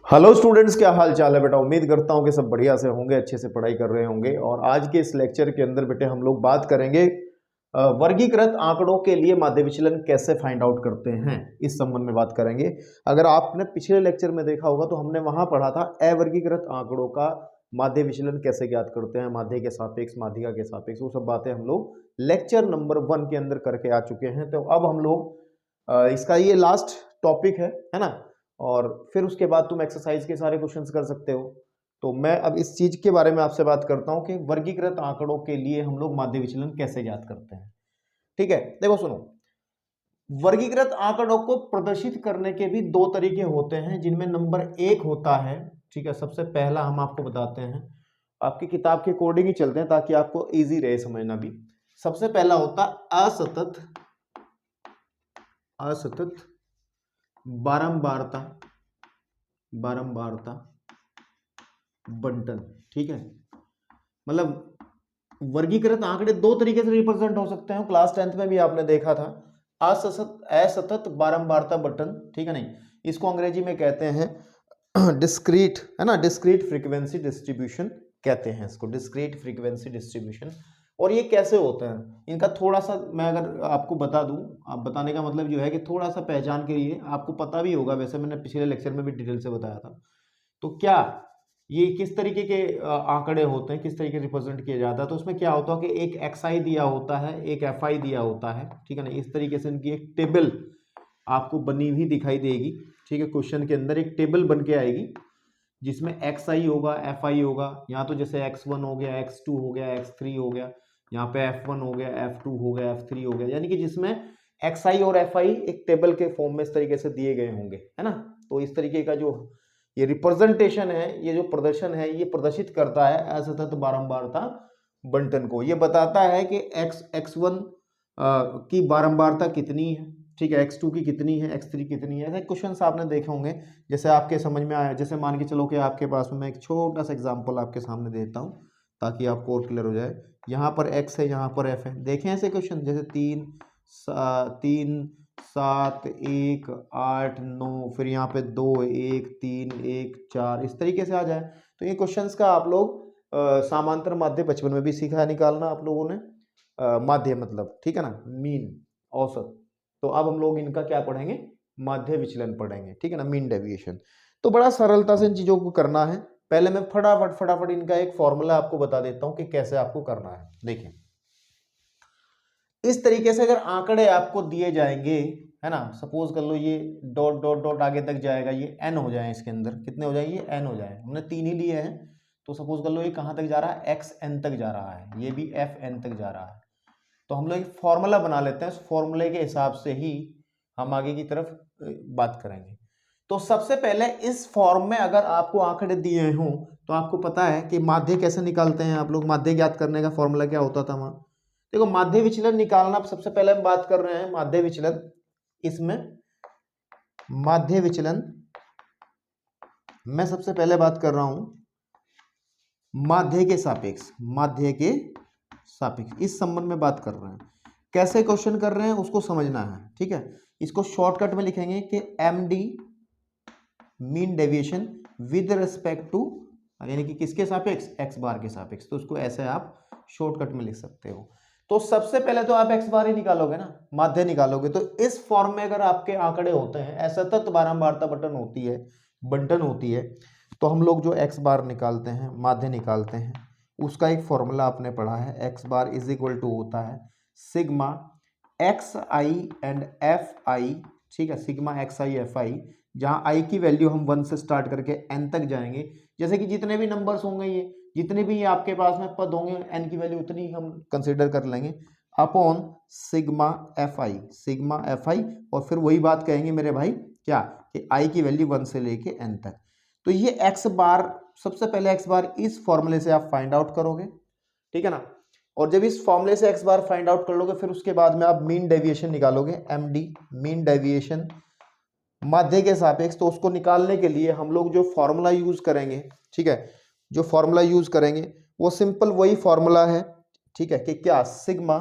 Hello students, क्या हाल चाल है बेटा। उम्मीद करता हूँ कि सब बढ़िया से होंगे, अच्छे से पढ़ाई कर रहे होंगे। और आज के इस लेक्चर के अंदर बेटे हम लोग बात करेंगे वर्गीकृत आंकड़ों के लिए माध्य विचलन कैसे फाइंड आउट करते हैं, इस संबंध में बात करेंगे। अगर आपने पिछले लेक्चर में देखा होगा तो हमने वहां पढ़ा था अवर्गीकृत आंकड़ों का माध्य विचलन कैसे ज्ञात करते हैं, माध्य के सापेक्ष, माध्यिका के सापेक्ष, वो सब बातें हम लोग लेक्चर नंबर 1 के अंदर करके आ चुके हैं। तो अब हम लोग इसका ये लास्ट टॉपिक है ना। और फिर उसके बाद तुम एक्सरसाइज के सारे क्वेश्चंस कर सकते हो। तो मैं अब इस चीज के बारे में आपसे बात करता हूं कि वर्गीकृत आंकड़ों के लिए हम लोग माध्य विचलन कैसे ज्ञात करते हैं। ठीक है, देखो सुनो, वर्गीकृत आंकड़ों को प्रदर्शित करने के भी दो तरीके होते हैं, जिनमें नंबर 1 होता है, ठीक है, सबसे पहला हम आपको बताते हैं, आपकी किताब के अकॉर्डिंग ही चलते हैं ताकि आपको इजी रहे समझना भी। सबसे पहला होता असतत असतत बारंबारता बारंबारता बंटन। ठीक है, मतलब वर्गीकृत आंकड़े दो तरीके से रिप्रेजेंट हो सकते हैं, क्लास 10th में भी आपने देखा था, असतत बारंबारता बंटन। ठीक है, नहीं, इसको अंग्रेजी में कहते हैं डिस्क्रीट, है ना, डिस्क्रीट फ्रीक्वेंसी डिस्ट्रीब्यूशन कहते हैं इसको, डिस्क्रीट फ्रीक्वेंसी डिस्ट्रीब्यूशन। और ये कैसे होता है, इनका थोड़ा सा मैं अगर आपको बता दूं, आप बताने का मतलब जो है कि थोड़ा सा पहचान के लिए, आपको पता भी होगा, वैसे मैंने पिछले लेक्चर में भी डिटेल से बताया था। तो क्या ये किस तरीके के आंकड़े होते हैं, किस तरीके से रिप्रेजेंट किया जाता है, तो उसमें क्या होता है कि एक एक्सआई दिया होता है, एक एफआई दिया होता है। ठीक है ना, इस तरीके से इनकी एक टेबल आपको बनी हुई दिखाई देगी। ठीक है, क्वेश्चन के अंदर एक टेबल बन के आएगी जिसमें एक्स आई होगा, एफ आई होगा, यहाँ तो जैसे x1 हो गया, x2 हो गया, x3 हो गया, यहाँ पे f1 हो गया, f2 हो गया, f3 हो गया, यानी कि जिसमें एक्स आई और एफ आई एक टेबल के फॉर्म में इस तरीके से दिए गए होंगे, है ना। तो इस तरीके का जो ये रिप्रेजेंटेशन है, ये जो प्रदर्शन है, ये प्रदर्शित करता है असतत बारंबारता बंटन को। ये बताता है कि x1 की बारंबारता कितनी है, ठीक है, x2 की कितनी है, x3 कितनी है। ऐसे क्वेश्चंस आपने देखे होंगे, जैसे आपके समझ में आया, जैसे मान के चलो कि आपके पास में मैं एक छोटा सा एग्जांपल आपके सामने देता हूँ ताकि आपको और क्लियर हो जाए। यहाँ पर x है, यहाँ पर f है, देखें ऐसे क्वेश्चन जैसे 3 7 1 8 9, फिर यहाँ पे 2 1 3 1 4, इस तरीके से आ जाए। तो ये क्वेश्चंस का आप लोग समांतर माध्य बचपन में भी सीखा है निकालना आप लोगों ने, माध्य मतलब, ठीक है ना, मीन, औसत। तो अब हम लोग इनका क्या पढ़ेंगे, माध्य विचलन पढ़ेंगे, ठीक है ना, मीन डेविएशन। तो बड़ा सरलता से इन चीजों को करना है। पहले मैं फटाफट इनका एक फॉर्मूला आपको बता देता हूं कि कैसे आपको करना है। देखिए, इस तरीके से अगर आंकड़े आपको दिए जाएंगे, है ना, सपोज कर लो ये डॉट डॉट डॉट आगे तक जाएगा, ये एन हो जाए, इसके अंदर कितने हो जाए, ये एन हो जाए, हमने 3 ही लिए हैं। तो सपोज कर लो ये कहां तक जा रहा है, एक्स एन तक जा रहा है, ये भी एफ एन तक जा रहा है। तो हम लोग एक फॉर्मूला बना लेते हैं, उस फॉर्मूले के हिसाब से ही हम आगे की तरफ बात करेंगे। तो सबसे पहले इस फॉर्म में अगर आपको आंकड़े दिए हों तो आपको पता है कि माध्य कैसे निकालते हैं आप लोग। माध्य ज्ञात करने का फॉर्मूला क्या होता था वहां, देखो, माध्य विचलन निकालना सबसे पहले हम बात कर रहे हैं, माध्य विचलन। इसमें माध्य विचलन मैं सबसे पहले बात कर रहा हूं माध्य के सापेक्ष, माध्य के सापेक्ष, इस संबंध में बात कर रहे हैं। कैसे क्वेश्चन कर रहे हैं उसको समझना है, ठीक है। इसको शॉर्टकट में लिखेंगे कि M D mean deviation with respect to, यानी कि किसके सापेक्ष, एक्स बार के सापेक्ष। तो उसको ऐसे आप शॉर्टकट में लिख सकते हो। तो सबसे पहले तो आप एक्स बार ही निकालोगे ना, माध्य निकालोगे। तो इस फॉर्म में अगर आपके आंकड़े होते हैं, असतत बारंबारता बंटन होती है, तो हम लोग जो एक्स बार निकालते हैं, माध्य निकालते हैं, उसका एक फॉर्मूला आपने पढ़ा है, x bar is equal to होता है sigma x i and f i. ठीक है, sigma x i f i, जहां आई की वैल्यू हम 1 से स्टार्ट करके एन तक जाएंगे। जैसे कि जितने भी नंबर्स होंगे, ये जितने भी आपके पास में पद होंगे, एन की वैल्यू उतनी हम कंसीडर कर लेंगे, अपॉन सिग्मा एफ आई, और फिर वही बात कहेंगे मेरे भाई क्या, कि आई की वैल्यू 1 से लेके एन तक। तो ये एक्स बार, सबसे पहले एक्स बार इस फॉर्मूले से आप फाइंड आउट करोगे, ठीक है ना। और जब इस फॉर्मूले से एक्स बार फाइंड आउट कर लोगे, फिर उसके बाद में आप मीन डेविएशन निकालोगे, एम डी मीन डेविएशन माध्य के सापेक्ष। तो उसको निकालने के लिए हम लोग जो फॉर्मूला यूज करेंगे, ठीक है, जो फॉर्मूला यूज करेंगे वो सिंपल वही फॉर्मूला है, ठीक है, कि क्या, sigma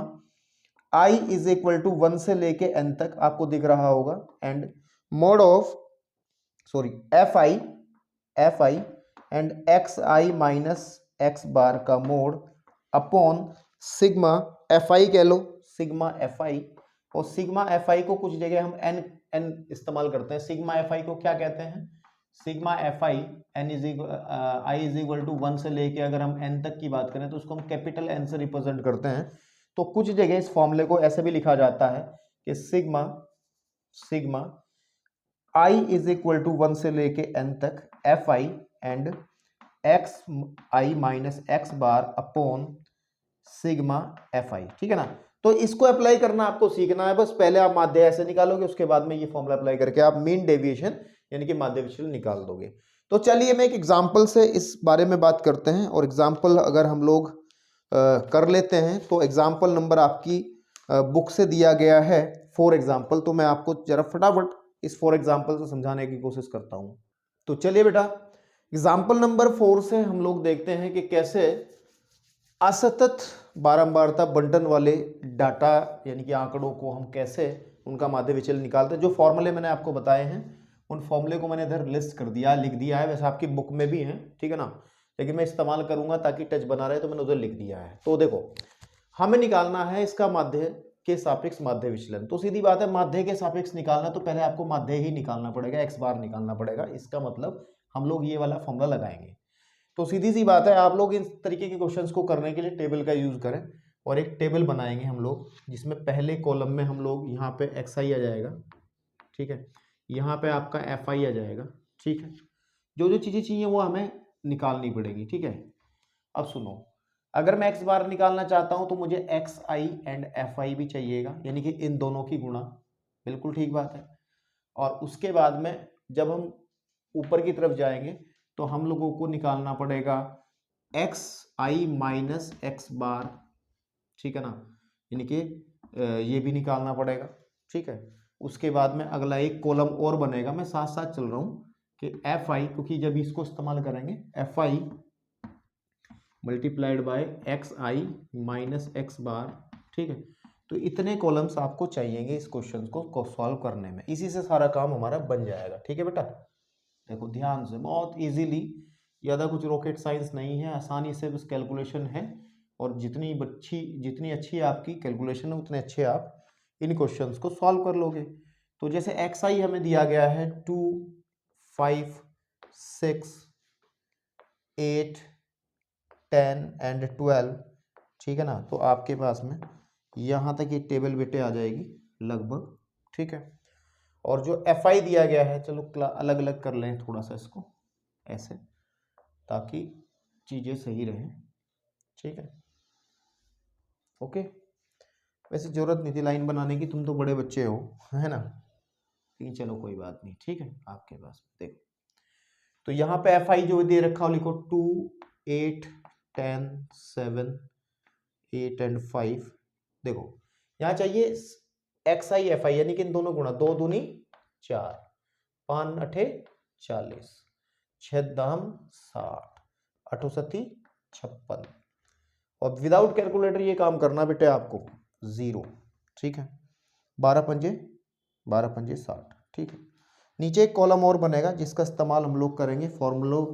i is equal to 1 से लेके एन तक, आपको दिख रहा होगा, and mode of, sorry, f i f i and x i minus x bar का mode upon sigma f i कह लो, सिग्मा एफ आई। और सिग्मा एफ आई को कुछ जगह हम एन एन इस्तेमाल करते हैं। सिग्मा एफ आई को क्या कहते हैं? Sigma f i n is i is equal to 1 से लेके अगर हम एन तक की बात करें तो उसको हम कैपिटल एन से रिप्रेजेंट करते हैं। तो कुछ जगह इस फॉर्मूले को ऐसे भी लिखा जाता है कि sigma sigma i is equal to 1 से लेके एन तक f i and x i minus x bar upon sigma f i. ठीक है ना? तो इसको अप्लाई करना आपको सीखना है। बस पहले आप माध्य ऐसे निकालोगे, उसके बाद में ये फॉर्मूला अप्लाई करके आप मीन डेविएशन यानी कि माध्य विचलन निकाल दोगे। तो चलिए मैं एक एग्जांपल से इस बारे में बात करते हैं। और एग्जांपल अगर हम लोग कर लेते हैं तो एग्जांपल नंबर आपकी बुक से दिया गया है 4 एग्जांपल। तो मैं आपको जरा फटाफट इस 4 एग्जांपल से समझाने की कोशिश करता हूँ। तो चलिए बेटा, एग्जांपल नंबर 4 से हम लोग देखते हैं कि कैसे असतत बारंबारता बंटन वाले डाटा यानी कि आंकड़ों को हम कैसे उनका माध्य विचलन निकालते हैं। जो फॉर्मूले मैंने आपको बताए हैं उन फॉर्मूले को मैंने इधर लिस्ट कर दिया, लिख दिया है। वैसे आपकी बुक में भी है, ठीक है ना, लेकिन मैं इस्तेमाल करूंगा ताकि टच बना रहे, तो मैंने उधर लिख दिया है। तो देखो, हमें निकालना है इसका माध्य के सापेक्ष माध्य विचलन। तो सीधी बात है, माध्य के सापेक्ष निकालना तो पहले आपको माध्य ही निकालना पड़ेगा, एक्स बार निकालना पड़ेगा। इसका मतलब हम लोग ये वाला फॉर्मूला लगाएंगे। तो सीधी सी बात है, आप लोग इस तरीके के क्वेश्चंस को करने के लिए टेबल का यूज करें और एक टेबल बनाएंगे हम लोग, जिसमें पहले कॉलम में हम लोग यहाँ पे एक्स आई आ जाएगा, ठीक है, यहाँ पे आपका एफ आई आ जाएगा, ठीक है। जो जो चीज़ें चाहिए वो हमें निकालनी पड़ेगी, ठीक है। अब सुनो, अगर मैं एक्स बार निकालना चाहता हूँ तो मुझे एक्स आई एंड एफ आई भी चाहिएगा, यानी कि इन दोनों की गुणा, बिल्कुल ठीक बात है। और उसके बाद में जब हम ऊपर की तरफ जाएंगे तो हम लोगों को निकालना पड़ेगा x i minus x bar, ठीक है ना, यानी कि ये भी निकालना पड़ेगा, ठीक है। उसके बाद में अगला एक कॉलम और बनेगा, मैं साथ साथ चल रहा हूँ कि एफ आई, क्योंकि जब इसको इस्तेमाल करेंगे f i multiplied by x i minus x bar, ठीक है। तो इतने कॉलम्स आपको चाहिएंगे इस क्वेश्चन को सॉल्व करने में, इसी से सारा काम हमारा बन जाएगा, ठीक है बेटा। देखो ध्यान से, बहुत इजीली, ज़्यादा कुछ रॉकेट साइंस नहीं है, आसानी से बस कैलकुलेशन है। और जितनी अच्छी आपकी कैलकुलेशन है उतने अच्छे आप इन क्वेश्चंस को सॉल्व कर लोगे। तो जैसे एक्स आई हमें दिया गया है 2, 5, 6, 8, 10 एंड 12, ठीक है ना। तो आपके पास में यहाँ तक ये टेबल बेटे आ जाएगी लगभग, ठीक है। और जो एफ आई दिया गया है, चलो अलग अलग कर लें थोड़ा सा इसको ऐसे, ताकि चीज़ें सही रहें, ठीक है, ओके। वैसे जरूरत नहीं थी लाइन बनाने की, तुम तो बड़े बच्चे हो, है ना, लेकिन चलो कोई बात नहीं, ठीक है। आपके पास देखो, तो यहाँ पे एफ आई जो दे रखा हो लिखो 2, 8, 10, 7, 8 एंड 5। देखो यहाँ चाहिए एक्स आई एफ आई, यानी कि इन दोनों गुणा, 2 दूनी 4, 5 अठे 40, 6 दाम 60, 8 सती 56। और विदाउट कैलकुलेटर ये काम करना बेटे आपको 0, ठीक है। 12 पंजे 60, ठीक है। नीचे एक कॉलम और बनेगा जिसका इस्तेमाल हम लोग करेंगे फॉर्मूलों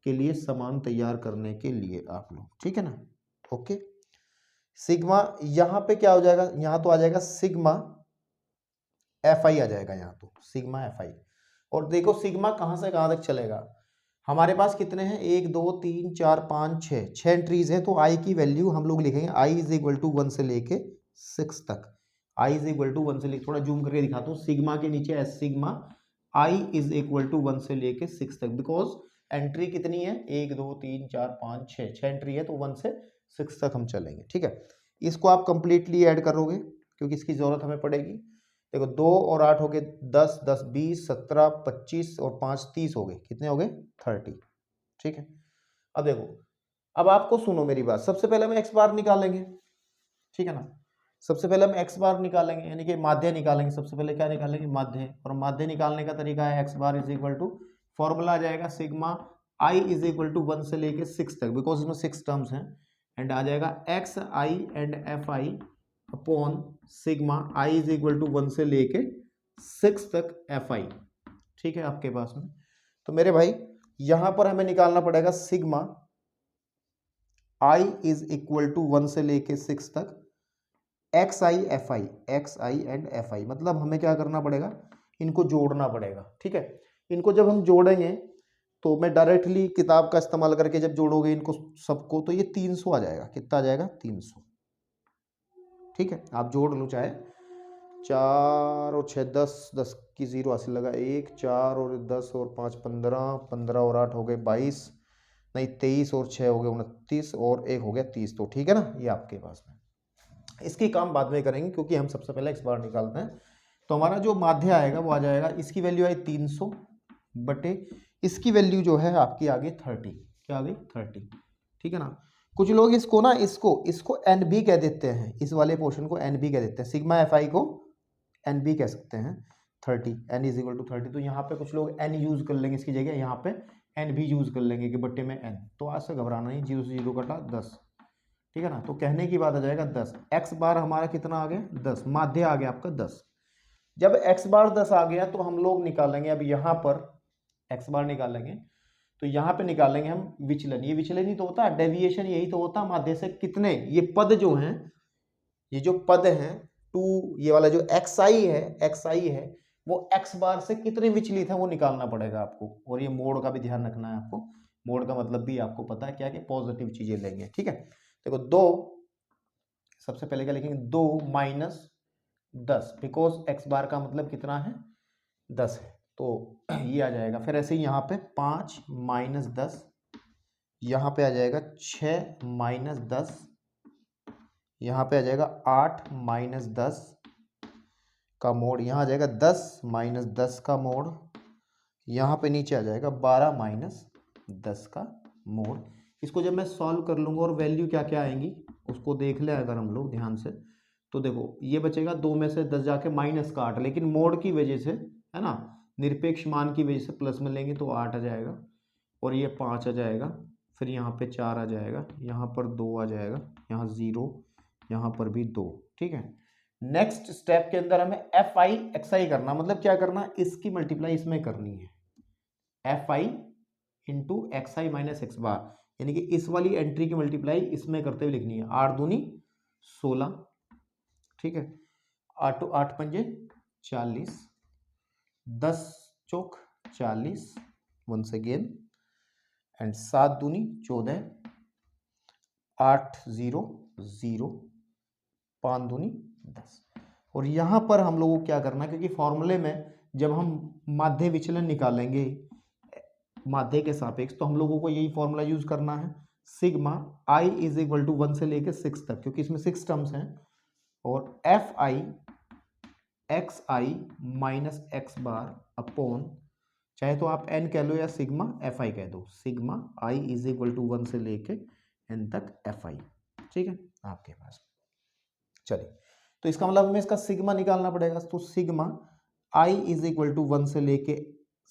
के लिए समान तैयार करने के लिए आप लोग, ठीक है ना, ओके। सिग्मा यहाँ पे क्या हो जाएगा, यहाँ तो आ जाएगा सिग्मा एफ आई आ जाएगा, यहाँ तो सिग्मा एफ आई। और देखो सिग्मा कहाँ से कहाँ तक चलेगा, हमारे पास कितने हैं, 1, 2, 3, 4, 5, 6 एंट्रीज हैं। तो आई की वैल्यू हम लोग लिखेंगे आई इज इक्वल टू 1 से लेके 6 तक। आई इज इक्वल टू 1 से लेके, थोड़ा जूम करके दिखाता हूँ, सिग्मा के नीचे sigma i is equal to 1 से लेके 6 तक, बिकॉज एंट्री कितनी है, 1, 2, 3, 4, 5, 6 एंट्री है, तो 1 से 6 तक हम चलेंगे, ठीक है। इसको आप कंप्लीटली ऐड करोगे क्योंकि इसकी जरूरत हमें पड़ेगी। देखो 2 और 8 हो गए 10, 10, 20, 17, 25 और 5, 30 हो गए, कितने हो गए 30, ठीक है। अब देखो, अब आपको सुनो मेरी बात, सबसे पहले हम एक्स बार निकालेंगे, ठीक है ना। सबसे पहले हम एक्स बार निकालेंगे, यानी कि माध्य निकालेंगे। सबसे पहले क्या निकालेंगे, माध्य। और माध्य निकालने का तरीका है x bar is equal to, formula आ जाएगा sigma i is equal to 1 से लेके 6 तक, बिकॉज इसमें 6 टर्म्स हैं, एंड आ जाएगा x i and f i upon sigma i is equal to 1 से लेके 6 तक एफ आई, ठीक है आपके पास में। तो मेरे भाई यहां पर हमें निकालना पड़ेगा sigma i is equal to 1 से लेके 6 तक x i f i, x i and f i. मतलब हमें क्या करना पड़ेगा, इनको जोड़ना पड़ेगा। ठीक है, इनको जब हम जोड़ेंगे तो मैं डायरेक्टली किताब का इस्तेमाल करके जब जोड़ोगे इनको सबको तो ये 300 आ जाएगा। कितना आ जाएगा, 300। ठीक है, आप जोड़ लो, चाहे 4 और 6 10, 10 की जीरो हासिल लगा, 1 4 और 10 और 5 15, 15 और 8 हो गए 22, नहीं 23 और 6 हो गए 29 और 1 हो गया 30। तो ठीक है ना, ये आपके पास में। इसकी काम बाद में करेंगे क्योंकि हम सबसे पहले एक्स बार निकालते हैं। तो हमारा जो माध्य आएगा वो आ जाएगा, इसकी वैल्यू आई 300 बटे इसकी वैल्यू जो है आपकी आ गई 30। क्या आ गई, 30। ठीक है ना। कुछ लोग इसको ना इसको एन भी कह देते हैं, इस वाले पोर्शन को एन भी कह देते हैं, सिग्मा एफ आई को एन भी कह सकते हैं। 30, एन इज इक्वल टू 30। तो यहाँ पे कुछ लोग एन यूज कर लेंगे इसकी जगह, यहाँ पे एन भी यूज कर लेंगे कि बट्टे में एन। तो आज से घबराना नहीं, 0 से 0 कटा 10। ठीक है ना। तो कहने की बात आ जाएगा 10। एक्स बार हमारा कितना आ गया, 10। माध्य आ गया आपका 10। जब एक्स बार 10 आ गया तो हम लोग निकालेंगे, अब यहाँ पर एक्स बार निकालेंगे तो यहाँ पे निकालेंगे हम विचलन। ये विचलन ही तो होता है, डेविएशन यही तो होता है माध्य से। कितने ये पद जो हैं, ये जो पद हैं 2, ये वाला जो एक्स आई है वो एक्स बार से कितने विचलित है वो निकालना पड़ेगा आपको। और ये मोड का भी ध्यान रखना है आपको। मोड का मतलब भी आपको पता है क्या, कि पॉजिटिव चीजें लेंगे। ठीक है, देखो 2, सबसे पहले क्या लिखेंगे, 2 माइनस 10, बिकॉज एक्स बार का मतलब कितना है, 10 है। तो ये आ जाएगा। फिर ऐसे ही यहाँ पे 5 माइनस 10, यहाँ पे आ जाएगा 6 माइनस 10, यहाँ पे आ जाएगा 8 माइनस 10 का मोड़, यहाँ आ जाएगा 10 माइनस 10 का मोड़, यहाँ पे नीचे आ जाएगा 12 माइनस 10 का मोड़। इसको जब मैं सॉल्व कर लूँगा और वैल्यू क्या क्या आएंगी उसको देख लें अगर हम लोग ध्यान से, तो देखो ये बचेगा 2 में से 10 जाके माइनस का 8, लेकिन मोड़ की वजह से है ना, निरपेक्ष मान की वजह से प्लस में लेंगे तो 8 आ जाएगा, और ये 5 आ जाएगा, फिर यहाँ पे 4 आ जाएगा, यहाँ पर 2 आ जाएगा, यहाँ 0, यहाँ पर भी 2। ठीक है, नेक्स्ट स्टेप के अंदर हमें एफ आई एक्स आई करना, मतलब क्या करना, इसकी मल्टीप्लाई इसमें करनी है, f i into x i minus x bar, यानी कि इस वाली एंट्री की मल्टीप्लाई इसमें करते हुए लिखनी है। 8 दूनी 16, ठीक है, 8 8 पंजे 40, 10 चौक 40, वंस अगेन, एंड 7 दूनी 14, 8 0 0, 5 दूनी 10। और यहाँ पर हम लोगों को क्या करना, क्योंकि फॉर्मूले में जब हम माध्य विचलन निकालेंगे माध्य के सापेक्ष तो हम लोगों को यही फॉर्मूला यूज करना है, sigma i is equal to 1 से लेके 6 तक, क्योंकि इसमें 6 टर्म्स हैं, और F i x i minus x bar upon, चाहे तो आप एन कह लो या सिग्मा एफ आई कह दो, sigma i is equal to 1 से लेके एन तक एफ आई। ठीक है आपके पास। चलिए, तो इसका मतलब हमें इसका सिग्मा निकालना पड़ेगा। तो sigma i is equal to 1 से लेके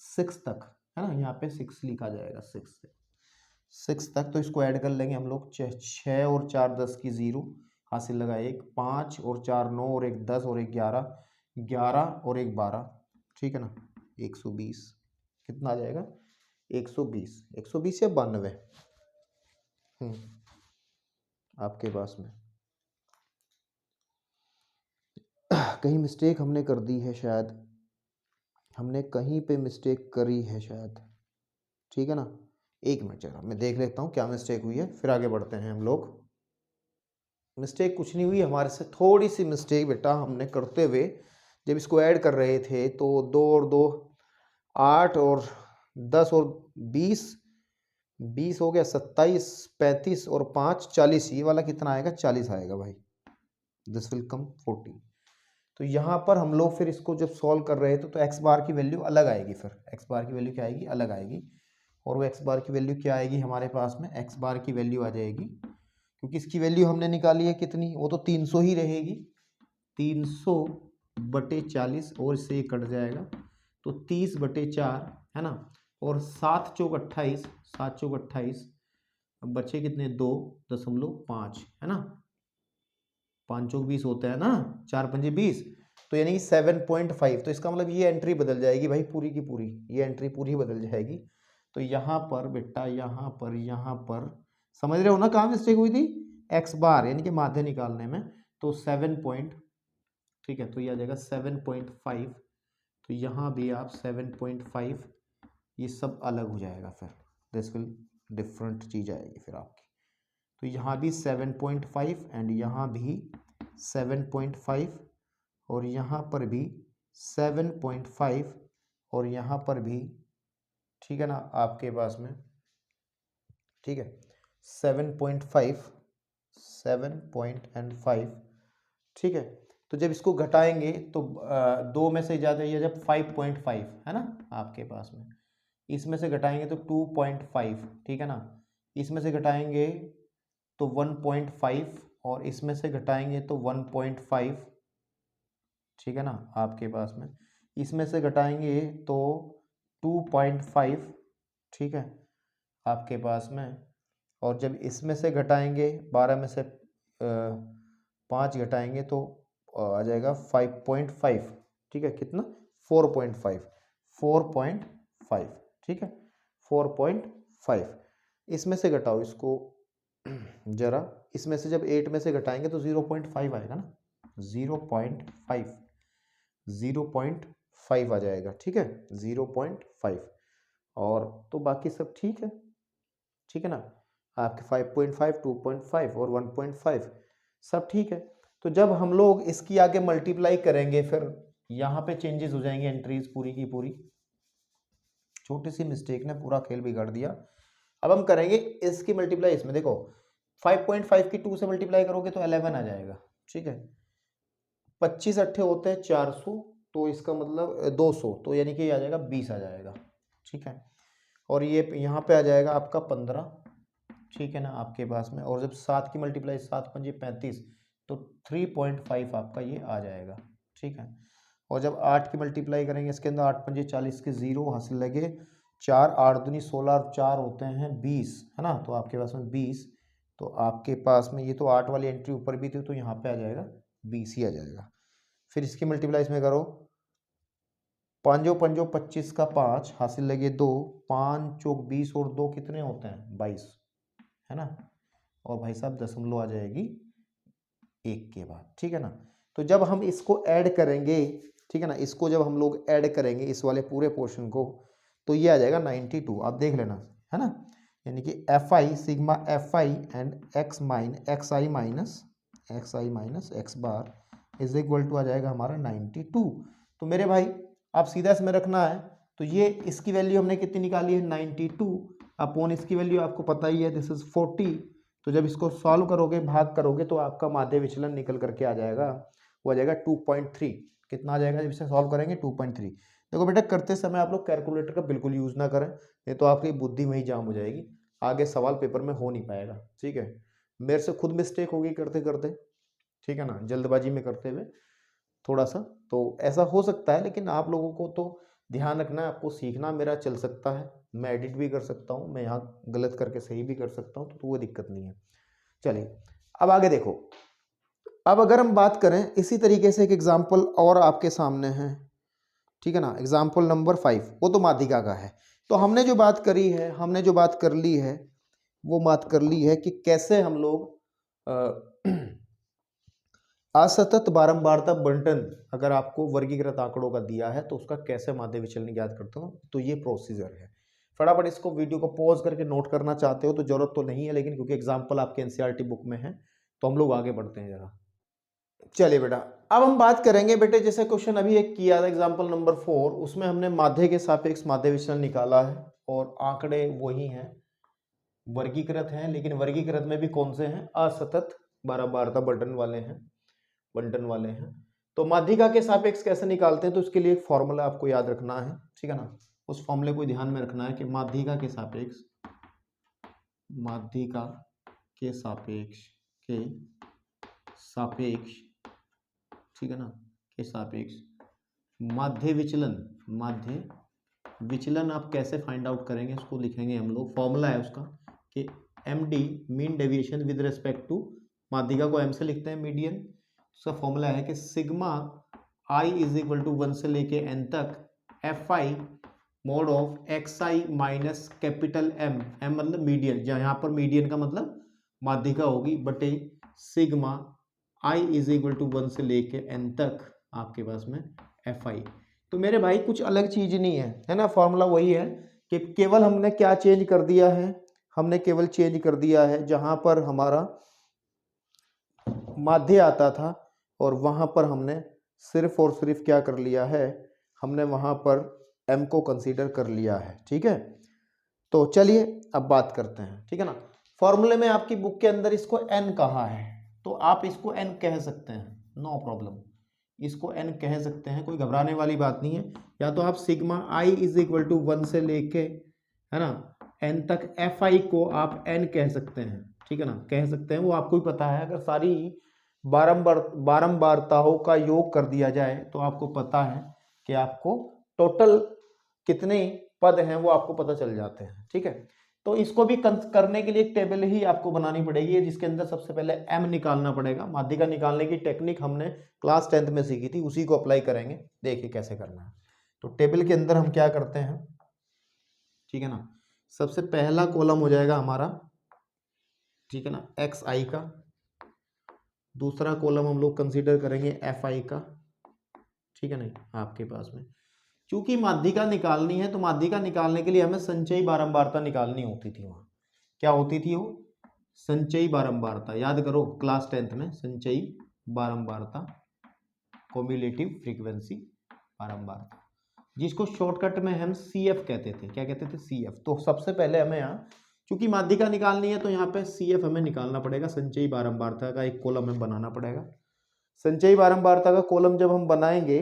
6 तक, है ना, यहाँ पे 6 लिखा जाएगा, 6 से 6 तक। तो इसको ऐड कर लेंगे हम लोग, 6 और 4 10 की 0 हासिल लगा 1, 5 और 4 9 और 1 10 और 1 11, 11 और 1 12, ठीक है ना, 120। कितना आ जाएगा, 120, 120 या 92 आपके पास में। कहीं मिस्टेक हमने कर दी है शायद, हमने कहीं पे मिस्टेक करी है शायद। ठीक है ना, एक मिनट चलो मैं देख लेता हूँ क्या मिस्टेक हुई है, फिर आगे बढ़ते हैं हम लोग। मिस्टेक कुछ नहीं हुई हमारे से, थोड़ी सी मिस्टेक बेटा हमने करते हुए जब इसको ऐड कर रहे थे तो 2 और 2 8 और 10 और 20, 20 हो गया 27, 35 और 5 40, ये वाला कितना आएगा, 40 आएगा भाई, दिस विल कम 40। तो यहाँ पर हम लोग फिर इसको जब सॉल्व कर रहे थे तो एक्स बार की वैल्यू अलग आएगी, फिर एक्स बार की वैल्यू क्या आएगी, अलग आएगी। और वो एक्स बार की वैल्यू क्या आएगी हमारे पास में, एक्स बार की वैल्यू आ जाएगी, क्योंकि इसकी वैल्यू हमने निकाली है कितनी, वो तो 300 ही रहेगी, 300 बटे 40, और इससे ये कट जाएगा तो 30 बटे 4, है ना, और 7 चौक 28, 7 चौक 28, अब बचे कितने 2.5, है ना, 5 चौक 20 होता है ना, 4 पंजे 20, तो यानी कि 7.5। तो इसका मतलब ये एंट्री बदल जाएगी भाई पूरी की पूरी, ये एंट्री पूरी बदल जाएगी। तो यहाँ पर बेटा यहाँ पर समझ रहे हो ना कहाँ मिस्टेक हुई थी, एक्स बार यानी कि माध्य निकालने में। तो 7 पॉइंट, ठीक है, तो ये आ जाएगा 7.5। तो यहाँ भी आप 7.5, ये सब अलग हो जाएगा, फिर दिस विल डिफरेंट चीज़ आएगी फिर आपकी। तो यहाँ भी 7.5 एंड यहाँ भी 7.5 और यहाँ पर भी 7.5 और यहाँ पर भी, ठीक है ना आपके पास में, ठीक है 7.5 7.5, ठीक है। तो जब इसको घटाएंगे तो दो में से ज़्यादा ये जब 5.5 है ना आपके पास में, इसमें से घटाएंगे तो 2.5, ठीक है ना, इसमें से घटाएंगे तो 1.5 और इसमें से घटाएंगे तो 1.5, ठीक है ना आपके पास में, इसमें से घटाएंगे तो 2.5, ठीक है आपके पास में, और जब इसमें से घटाएंगे 12 में से 5 घटाएंगे तो आ जाएगा 5.5, ठीक है, कितना 4.5, ठीक है 4.5। इसमें से घटाओ इसको जरा, इसमें से जब 8 में से घटाएंगे तो 0.5 आएगा ना, 0.5 आ जाएगा, ठीक है 0.5। और तो बाकी सब ठीक है, ठीक है ना, आपके 5.5, 2.5 और 1.5 सब ठीक है। तो जब हम लोग इसकी आगे मल्टीप्लाई करेंगे फिर यहाँ पे चेंजेस हो जाएंगे, एंट्रीज पूरी की पूरी, छोटी सी मिस्टेक ने पूरा खेल बिगाड़ दिया। अब हम करेंगे इसकी मल्टीप्लाई इसमें, देखो 5.5 की 2 से मल्टीप्लाई करोगे तो 11 आ जाएगा, ठीक है, 25 अट्ठे होते हैं 400, तो इसका मतलब 200, तो यानी कि आ जाएगा 20 आ जाएगा, ठीक है। और ये यहाँ पे आ जाएगा आपका 15, ठीक है ना आपके पास में, और जब 7 की मल्टीप्लाई 7 पंजे 35 तो 3.5 आपका ये आ जाएगा, ठीक है। और जब 8 की मल्टीप्लाई करेंगे इसके अंदर 8 पंजे 40 के 0 हासिल लगे, 4 8 दूनी 16 और 4 होते हैं 20, है ना, तो आपके पास में 20, तो आपके पास में ये तो 8 वाली एंट्री ऊपर भी थी तो यहाँ पे आ जाएगा 20 ही आ जाएगा। फिर इसकी मल्टीप्लाई इसमें करो, 5 पंजो 25 का 5 हासिल लगे 2, 5 चौक 20 और 2 कितने होते हैं 22, है ना, और भाई साहब दशमलव आ जाएगी 1 के बाद, ठीक है ना। तो जब हम इसको ऐड करेंगे, ठीक है ना, इसको जब हम लोग ऐड करेंगे इस वाले पूरे पोर्शन को तो ये आ जाएगा 92, आप देख लेना, है ना, यानी कि f i sigma f i and x minus x bar is equal to आ जाएगा हमारा 92। तो मेरे भाई आप सीधा इसमें रखना है, तो ये इसकी वैल्यू हमने कितनी निकाली है 92 अपॉन इसकी वैल्यू आपको पता ही है दिस इज 40। तो जब इसको सॉल्व करोगे भाग करोगे तो आपका माध्य विचलन निकल करके आ जाएगा, वो आ जाएगा 2.3। कितना आ जाएगा जब इसे सॉल्व करेंगे 2.3। देखो बेटा करते समय आप लोग कैलकुलेटर का बिल्कुल यूज़ ना करें, नहीं तो आपकी बुद्धि वहीं जाम हो जाएगी, आगे सवाल पेपर में हो नहीं पाएगा, ठीक है। मेरे से खुद मिस्टेक होगी करते करते, ठीक है ना, जल्दबाजी में करते हुए थोड़ा सा, तो ऐसा हो सकता है, लेकिन आप लोगों को तो ध्यान रखना है, आपको सीखना मेरा चल सकता है, मैं एडिट भी कर सकता हूँ, मैं यहाँ गलत करके सही भी कर सकता हूँ, तो वो दिक्कत नहीं है। चलिए अब आगे देखो, अब अगर हम बात करें इसी तरीके से एक एग्जाम्पल और आपके सामने है, ठीक है ना, एग्जाम्पल नंबर 5, वो तो माध्यिका का है। तो हमने जो बात करी है, हमने जो बात कर ली है वो बात कर ली है कि कैसे हम लोग असतत बारंबारता बंटन अगर आपको वर्गीकृत आंकड़ों का दिया है तो उसका कैसे माध्य विचलन ज्ञात करते हो, तो ये प्रोसीजर है। फटाफट इसको वीडियो को पॉज करके नोट करना चाहते हो तो जरूरत तो नहीं है, लेकिन क्योंकि एग्जाम्पल आपके एनसीईआरटी बुक में है तो हम लोग आगे बढ़ते हैं जरा। चलिए बेटा अब हम बात करेंगे बेटे, जैसे क्वेश्चन अभी एक किया था एग्जाम्पल नंबर 4, उसमें हमने माध्य के सापेक्ष माध्य विचलन निकाला है और आंकड़े वही हैं, वर्गीकृत हैं, लेकिन वर्गीकृत में भी कौन से हैं, असतत बारंबारता बंटन वाले हैं। तो माध्यिका के सापेक्ष कैसे निकालते हैं, तो इसके लिए एक फॉर्मूला आपको याद रखना है, ठीक है ना, उस फॉर्मूले को ध्यान में रखना है कि माध्यिका के सापेक्ष ठीक है ना, के सापेक्ष माध्य विचलन आप कैसे फाइंड आउट करेंगे, इसको लिखेंगे हम लोग, फॉर्मूला है उसका कि MD mean deviation with respect to, माध्यिका को M से लिखते हैं मीडियन, उसका फॉर्मूला है कि sigma I is equal to 1 से लेके N तक FI mod of x i minus capital M, M मतलब मीडियन, यहाँ पर मीडियन का मतलब माध्यिका होगी, बटे sigma i is equal to 1 से लेके एन तक आपके पास में एफ आई। तो मेरे भाई कुछ अलग चीज नहीं है ना, फॉर्मूला वही है कि केवल हमने क्या चेंज कर दिया है, हमने केवल चेंज कर दिया है जहां पर हमारा माध्य आता था और वहां पर हमने सिर्फ और सिर्फ क्या कर लिया है, हमने वहां पर m को कंसीडर कर लिया है। ठीक है, तो चलिए अब बात करते हैं। ठीक है ना, फॉर्मूले में आपकी बुक के अंदर इसको n कहा है, तो आप इसको n कह सकते हैं, नो प्रॉब्लम, इसको n कह सकते हैं, कोई घबराने वाली बात नहीं है। या तो आप sigma i is equal to 1 से लेके, है ना, n तक एफ आई को आप n कह सकते हैं। ठीक है ना, कह सकते हैं, वो आपको ही पता है। अगर सारी बारंबारताओं का योग कर दिया जाए तो आपको पता है कि आपको टोटल कितने पद हैं वो आपको पता चल जाते हैं। ठीक है, तो इसको भी करने के लिए एक टेबल ही आपको बनानी पड़ेगी, जिसके अंदर सबसे पहले m निकालना पड़ेगा। माध्यिका निकालने की टेक्निक हमने क्लास 10th में सीखी थी, उसी को अप्लाई करेंगे। देखिए कैसे करना है। तो टेबल के अंदर हम क्या करते हैं, ठीक है ना, सबसे पहला कॉलम हो जाएगा हमारा, ठीक है ना, एक्स आई का। दूसरा कॉलम हम लोग कंसीडर करेंगे एफ आई का। ठीक है, नहीं आपके पास में चूंकि माध्यिका निकालनी है, तो माध्यिका निकालने के लिए हमें संचयी बारंबारता निकालनी होती थी। वहां क्या होती थी वो, संचयी बारंबारता, याद करो क्लास 10th में, संचयी बारंबारता, कॉम्युलेटिव फ्रीक्वेंसी बारंबारता, जिसको शॉर्टकट में हम CF कहते थे। क्या कहते थे, CF। तो सबसे पहले हमें यहाँ चूंकि माध्यिका निकालनी है तो यहाँ पे CF हमें निकालना पड़ेगा, संचयी बारंबारता का एक कॉलम हमें बनाना पड़ेगा। संचयी बारंबारता का कॉलम जब हम बनाएंगे,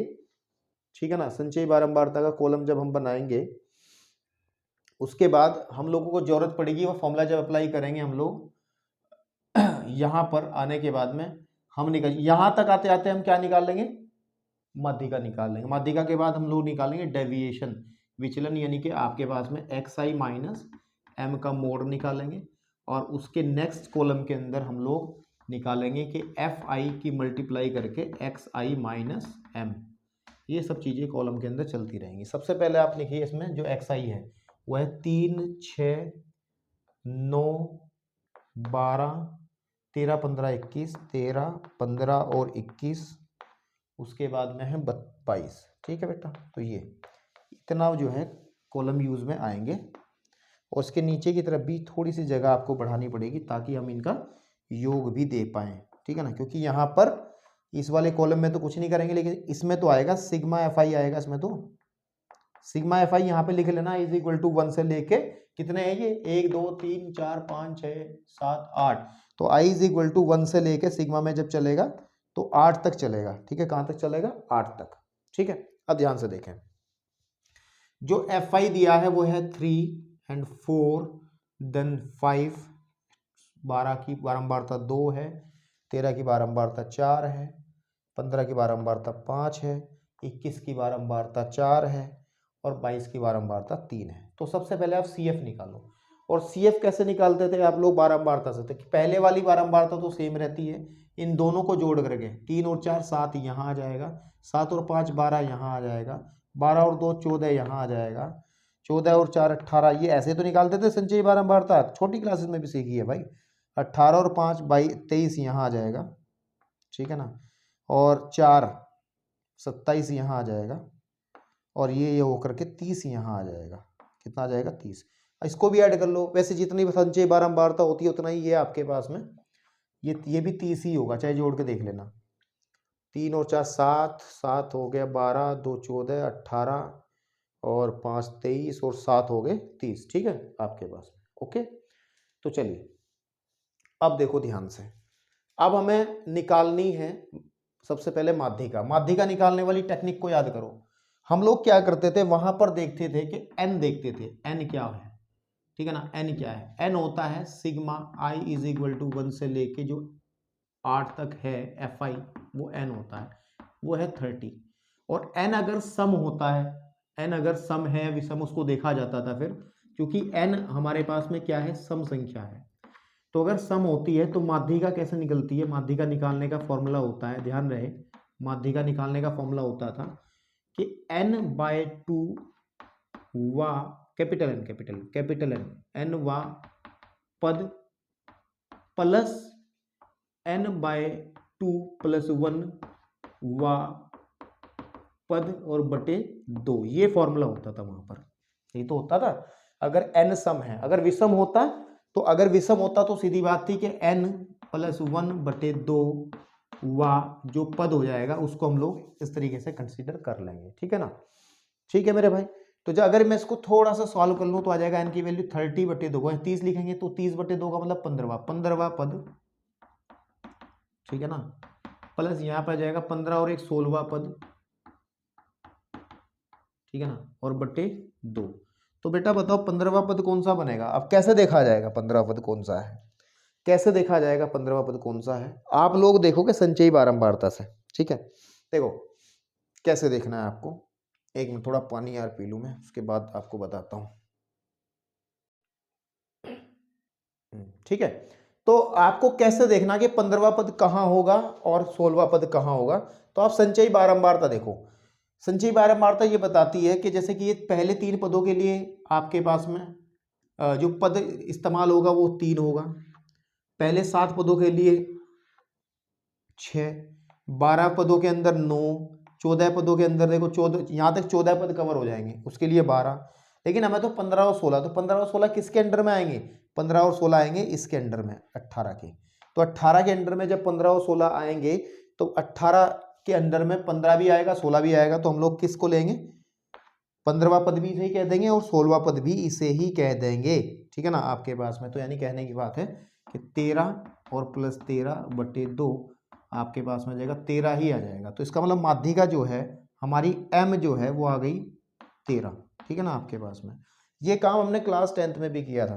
ठीक है ना, संचयी बारंबारता का कॉलम जब हम बनाएंगे, उसके बाद हम लोगों को जरूरत पड़ेगी वो फॉर्मूला जब अप्लाई करेंगे हम लोग, यहाँ पर आने के बाद में हम निकल, यहाँ तक आते आते हम क्या निकाल लेंगे, माध्यिका निकाल लेंगे। माध्यिका के बाद हम लोग निकालेंगे डेविएशन, विचलन, यानी कि आपके पास में एक्स आई माइनस एम का मोड निकालेंगे। और उसके नेक्स्ट कॉलम के अंदर हम लोग निकालेंगे कि एफ आई की मल्टीप्लाई करके एक्स आई माइनस एम। ये सब चीज़ें कॉलम के अंदर चलती रहेंगी। सबसे पहले आप लिखिए इसमें जो एक्स आई है वह है 3, 6, 9, 12, 13, 15, 21, 13, 15 और 21, उसके बाद में है 22। ठीक है बेटा, तो ये इतना जो है कॉलम यूज में आएंगे। और उसके नीचे की तरफ भी थोड़ी सी जगह आपको बढ़ानी पड़ेगी ताकि हम इनका योग भी दे पाएँ। ठीक है ना, क्योंकि यहाँ पर इस वाले कॉलम में तो कुछ नहीं करेंगे, लेकिन इसमें तो आएगा सिग्मा एफ आई आएगा, इसमें तो सिग्मा एफ आई यहाँ पे लिख लेना, इज इक्वल टू 1 से लेके कितने हैं ये, 1 2 3 4 5 6 7 8। तो आई इज इक्वल टू 1 से लेके सिग्मा में जब चलेगा तो 8 तक चलेगा। ठीक है, कहाँ तक चलेगा, 8 तक। ठीक है, अब ध्यान से देखें, जो एफ आई दिया है वो है 3 and 4 देन 5, 12 की बारंबारता 2 है, 13 की बारंबारता 4 है, 15 की बारंबारता 5 है, 21 की बारंबारता 4 है और 22 की बारंबारता 3 है। तो सबसे पहले आप CF निकालो। और CF कैसे निकालते थे आप लोग, बारंबारता से। तो पहले वाली बारंबारता तो सेम रहती है, इन दोनों को जोड़ करके 3 और 4 7 यहाँ आ जाएगा, 7 और 5 12 यहाँ आ जाएगा, 12 और 2 14 यहाँ आ जाएगा, 14 और 4 18। ये ऐसे तो निकालते थे संचयी बारंबारता, छोटी क्लासेस में भी सीखी है भाई। 18 और 5 23 यहाँ आ जाएगा, ठीक है ना, और 4 27 यहाँ आ जाएगा, और ये होकर के 30 यहाँ आ जाएगा। कितना आ जाएगा, 30। इसको भी ऐड कर लो। वैसे जितनी संचयी बारंबारता होती है उतना ही ये आपके पास में, ये भी 30 ही होगा, चाहे जोड़ के देख लेना। 3 और 4 7, 7 हो गया 12, 2 14, 18 और 5 23 और 7 हो गए 30। ठीक है आपके पास, ओके। तो चलिए अब देखो ध्यान से, अब हमें निकालनी है सबसे पहले माध्यिका। माध्यिका निकालने वाली टेक्निक को याद करो। हम लोग क्या करते थे, वहां पर देखते थे कि n देखते थे, n क्या है, ठीक है ना, n क्या है, n होता है sigma i is equal to 1 से लेके जो 8 तक है एफ आई, वो n होता है, वो है 30। और n अगर सम होता है, n अगर सम है, विषम उसको देखा जाता था फिर, क्योंकि n हमारे पास में क्या है, सम संख्या है। तो अगर सम होती है तो माध्यिका कैसे निकलती है, माध्यिका निकालने का फॉर्मूला होता है, ध्यान रहे, माध्यिका निकालने का फॉर्मूला होता था कि n/2 वा कैपिटल एन वा पद प्लस n/2 + 1 वा पद और बटे 2, ये फॉर्मूला होता था वहां पर। ये तो होता था अगर n सम है। अगर विषम होता तो सीधी बात थी कि n + 1/2 वा जो पद हो जाएगा उसको हम लोग इस तरीके से कंसीडर कर लेंगे। ठीक है ना, ठीक है मेरे भाई। तो जो अगर मैं इसको थोड़ा सा सॉल्व कर लूं तो आ जाएगा n की वैल्यू 30/2, 30 लिखेंगे तो 30/2 का मतलब 15वां पद, ठीक है ना, प्लस यहाँ पे आ जाएगा 15 और 1 16वां पद, ठीक है ना, और बटे 2। तो बेटा बताओ 15वां पद कौन सा बनेगा। अब कैसे देखा जाएगा 15वां पद कौन सा है, कैसे देखा जाएगा 15वां पद कौन सा है। आप लोग देखोगे संचयी बारंबारता से। ठीक है, देखो कैसे देखना है आपको। एक मिनट थोड़ा पानी यार पी लूं मैं, उसके बाद आपको बताता हूँ। ठीक है, तो आपको कैसे देखना कि 15वां पद कहाँ होगा और 16वां पद कहाँ होगा। तो आप संचयी बारंबारता देखो। संचयी बारंबारता ये बताती है कि जैसे कि ये पहले 3 पदों के लिए आपके पास में जो पद इस्तेमाल होगा वो 3 होगा। पहले 7 पदों के लिए 6, 12 पदों के अंदर 9, 14 पदों के अंदर देखो 14, यहाँ तक 14 पद कवर हो जाएंगे, उसके लिए 12। लेकिन हमें तो 15 और 16, तो 15 और 16 किसके अंडर में आएंगे, 15 और 16 आएंगे इसके अंडर में 18 के। तो 18 के अंडर में जब 15 और 16 आएंगे तो 18 के अंडर में 15 भी आएगा 16 भी आएगा, तो हम लोग किसको लेंगे, 15वां पद भी इसे ही कह देंगे और 16वां पद भी इसे ही कह देंगे। ठीक है ना आपके पास में। तो यानी कहने की बात है कि 13 और प्लस 13/2 आपके पास में जाएगा 13 ही आ जाएगा। तो इसका मतलब माध्यिका जो है हमारी m जो है वो आ गई 13। ठीक है ना आपके पास में। ये काम हमने क्लास 10th में भी किया था।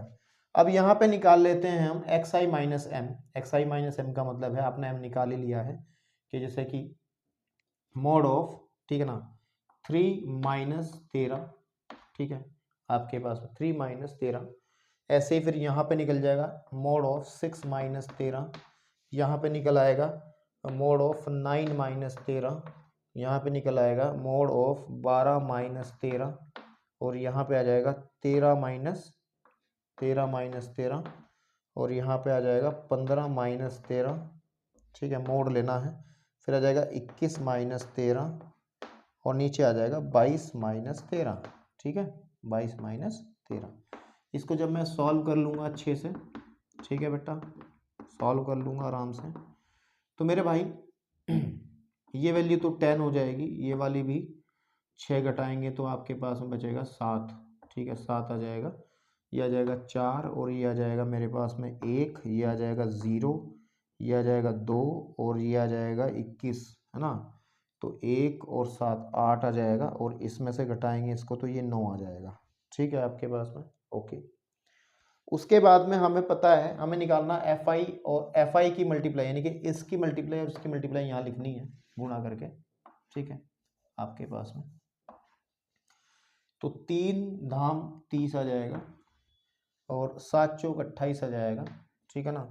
अब यहाँ पे निकाल लेते हैं हम xi minus M. xi minus M का मतलब है आपने m निकाल ही लिया है कि जैसे कि मोड ऑफ, ठीक है ना, 3 - 13, ठीक है आपके पास 3 - 13। ऐसे ही फिर यहाँ पे निकल जाएगा मोड ऑफ 6 - 13, यहाँ पे निकल आएगा मोड ऑफ 9 - 13, यहाँ पे निकल आएगा मोड ऑफ 12 - 13, और यहाँ पे आ जाएगा 13 - 13 और यहाँ पे आ जाएगा 15 - 13। ठीक है, मोड लेना है। फिर आ जाएगा 21 - 13 और नीचे आ जाएगा 22 - 13। ठीक है, 22 - 13। इसको जब मैं सॉल्व कर लूँगा अच्छे से, ठीक है बेटा, सॉल्व कर लूँगा आराम से, तो मेरे भाई ये वैल्यू तो 10 हो जाएगी, ये वाली भी 6 घटाएंगे तो आपके पास में बचेगा 7। ठीक है, 7 आ जाएगा, ये आ जाएगा 4 और ये आ जाएगा मेरे पास में 1, ये आ जाएगा 0, ये आ जाएगा 2 और ये आ जाएगा 21, है ना। तो 1 और 7 8 आ जाएगा और इसमें से घटाएंगे इसको तो ये 9 आ जाएगा। ठीक है आपके पास में, ओके। उसके बाद में हमें पता है हमें निकालना fi और fi की मल्टीप्लाई, यानी कि इसकी मल्टीप्लाई और इसकी मल्टीप्लाई यहाँ लिखनी है गुणा करके। ठीक है आपके पास में, तो 3 धाम 30 आ जाएगा और 7 चौक 28 आ जाएगा। ठीक है ना,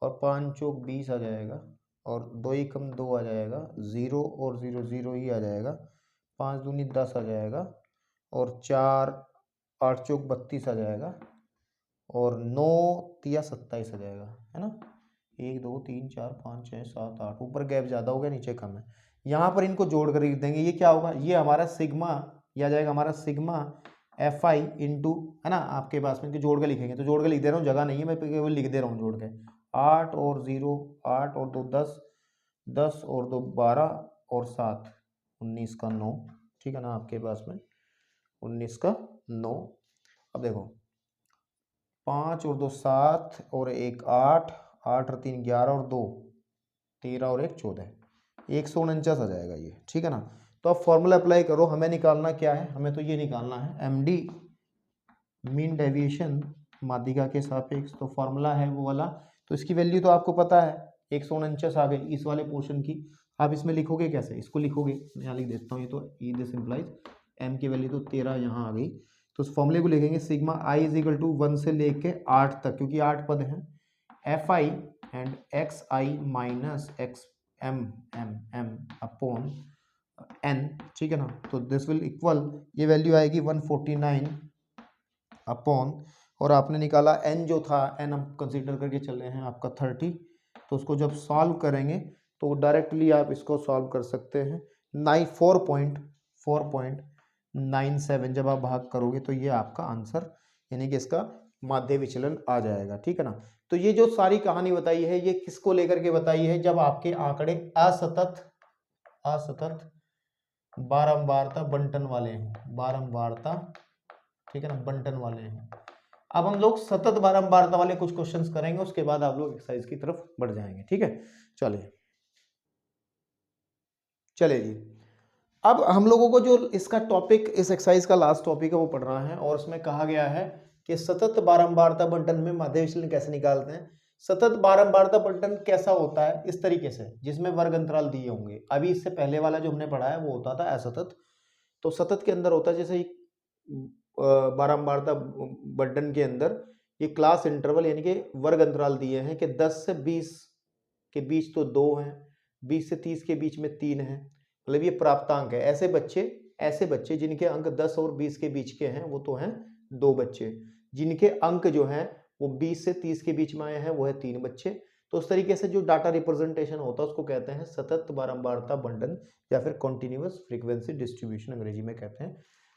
और 5 चौक 20 आ जाएगा और 2 एकम 2 आ जाएगा, 0 और 0 0 ही आ जाएगा, 5 दूनी 10 आ जाएगा और 4 8 चौक 32 आ जाएगा और 9 तिया 27 आ जाएगा, है ना। 1 2 3 4 5 6 7 8, ऊपर गैप ज़्यादा हो गया नीचे कम है। यहाँ पर इनको जोड़ कर लिख देंगे, ये क्या होगा, ये हमारा सिग्मा, यह आ जाएगा हमारा सिग्मा fi इंटू, है ना आपके पास में, इनको जोड़ के लिखेंगे। तो जोड़ के लिख दे रहा हूँ, जगह नहीं है, मैं केवल लिख दे रहा हूँ जोड़ के। 8 और 0 8 और 2 10, 10 और 2 12 और 7 19 का 9। ठीक है ना आपके पास में 19 का 9। अब देखो 5 और 2 7 और 1 8, 8 और 3 11 और 2 13 और 1 14, 149 आ जाएगा ये। ठीक है ना। तो अब फॉर्मूला अप्लाई करो, हमें निकालना क्या है, हमें तो ये निकालना है MD मीन डेविएशन माध्यिका के सापेक्ष। तो फॉर्मूला है वो वाला, तो इसकी वैल्यू तो आपको पता है 149 आ गई इस वाले पोर्शन की। आप इसमें लिखोगे कैसे, इसको लिखोगे, मैं यहाँ लिख देता हूँ, ये तो दिस इम्प्लाइज m की वैल्यू तो 13 यहाँ आ गई। तो उस फॉर्मूले को लिखेंगे सिग्मा i = 1 से लेके 8 तक, क्योंकि 8 पद हैं, fi and xi - xm m m upon n, ठीक है ना। तो दिस विल इक्वल, ये वैल्यू आएगी 149 अपॉन, और आपने निकाला एन जो था, एन हम कंसीडर करके चल रहे हैं आपका 30, तो उसको जब सॉल्व करेंगे तो डायरेक्टली आप इसको सॉल्व कर सकते हैं। 4.97 जब आप भाग करोगे तो ये आपका आंसर, यानी कि इसका माध्य विचलन आ जाएगा, ठीक है ना। तो ये जो सारी कहानी बताई है ये किसको लेकर के बताई है, जब आपके आंकड़े असतत बारंबारता बंटन वाले हैं, बारंबारता, ठीक है ना, बंटन वाले हैं। अब हम लोग सतत बारंबारता वाले कुछ क्वेश्चंस करेंगे, उसके बाद आप लोग एक्सरसाइज की तरफ बढ़ जाएंगे, ठीक है। चलिए जी, अब हम लोगों को जो इसका टॉपिक, इस एक्सरसाइज का लास्ट टॉपिक है वो पढ़ना है, और उसमें कहा गया है कि सतत बारंबारता बंटन में माध्य विचलन कैसे निकालते हैं। सतत बारंबारता बंटन कैसा होता है, इस तरीके से जिसमें वर्ग अंतराल दिए होंगे। अभी इससे पहले वाला जो हमने पढ़ा है वो होता था असतत। तो सतत के अंदर होता है जैसे बारंबारता बंटन के अंदर ये क्लास इंटरवल यानी कि वर्ग अंतराल दिए हैं कि 10 से 20 के बीच तो 2 हैं, 20 से 30 के बीच में 3 हैं, मतलब ये प्राप्तांक है। ऐसे बच्चे जिनके अंक 10 और 20 के बीच के हैं वो तो हैं 2 बच्चे, जिनके अंक जो हैं वो 20 से 30 के बीच में आए हैं वो है 3 बच्चे। तो उस तरीके से जो डाटा रिप्रेजेंटेशन होता है उसको कहते हैं सतत बारंबारता बंटन, या फिर कॉन्टिन्यूअस फ्रीक्वेंसी डिस्ट्रीब्यूशन अंग्रेजी में कहते हैं।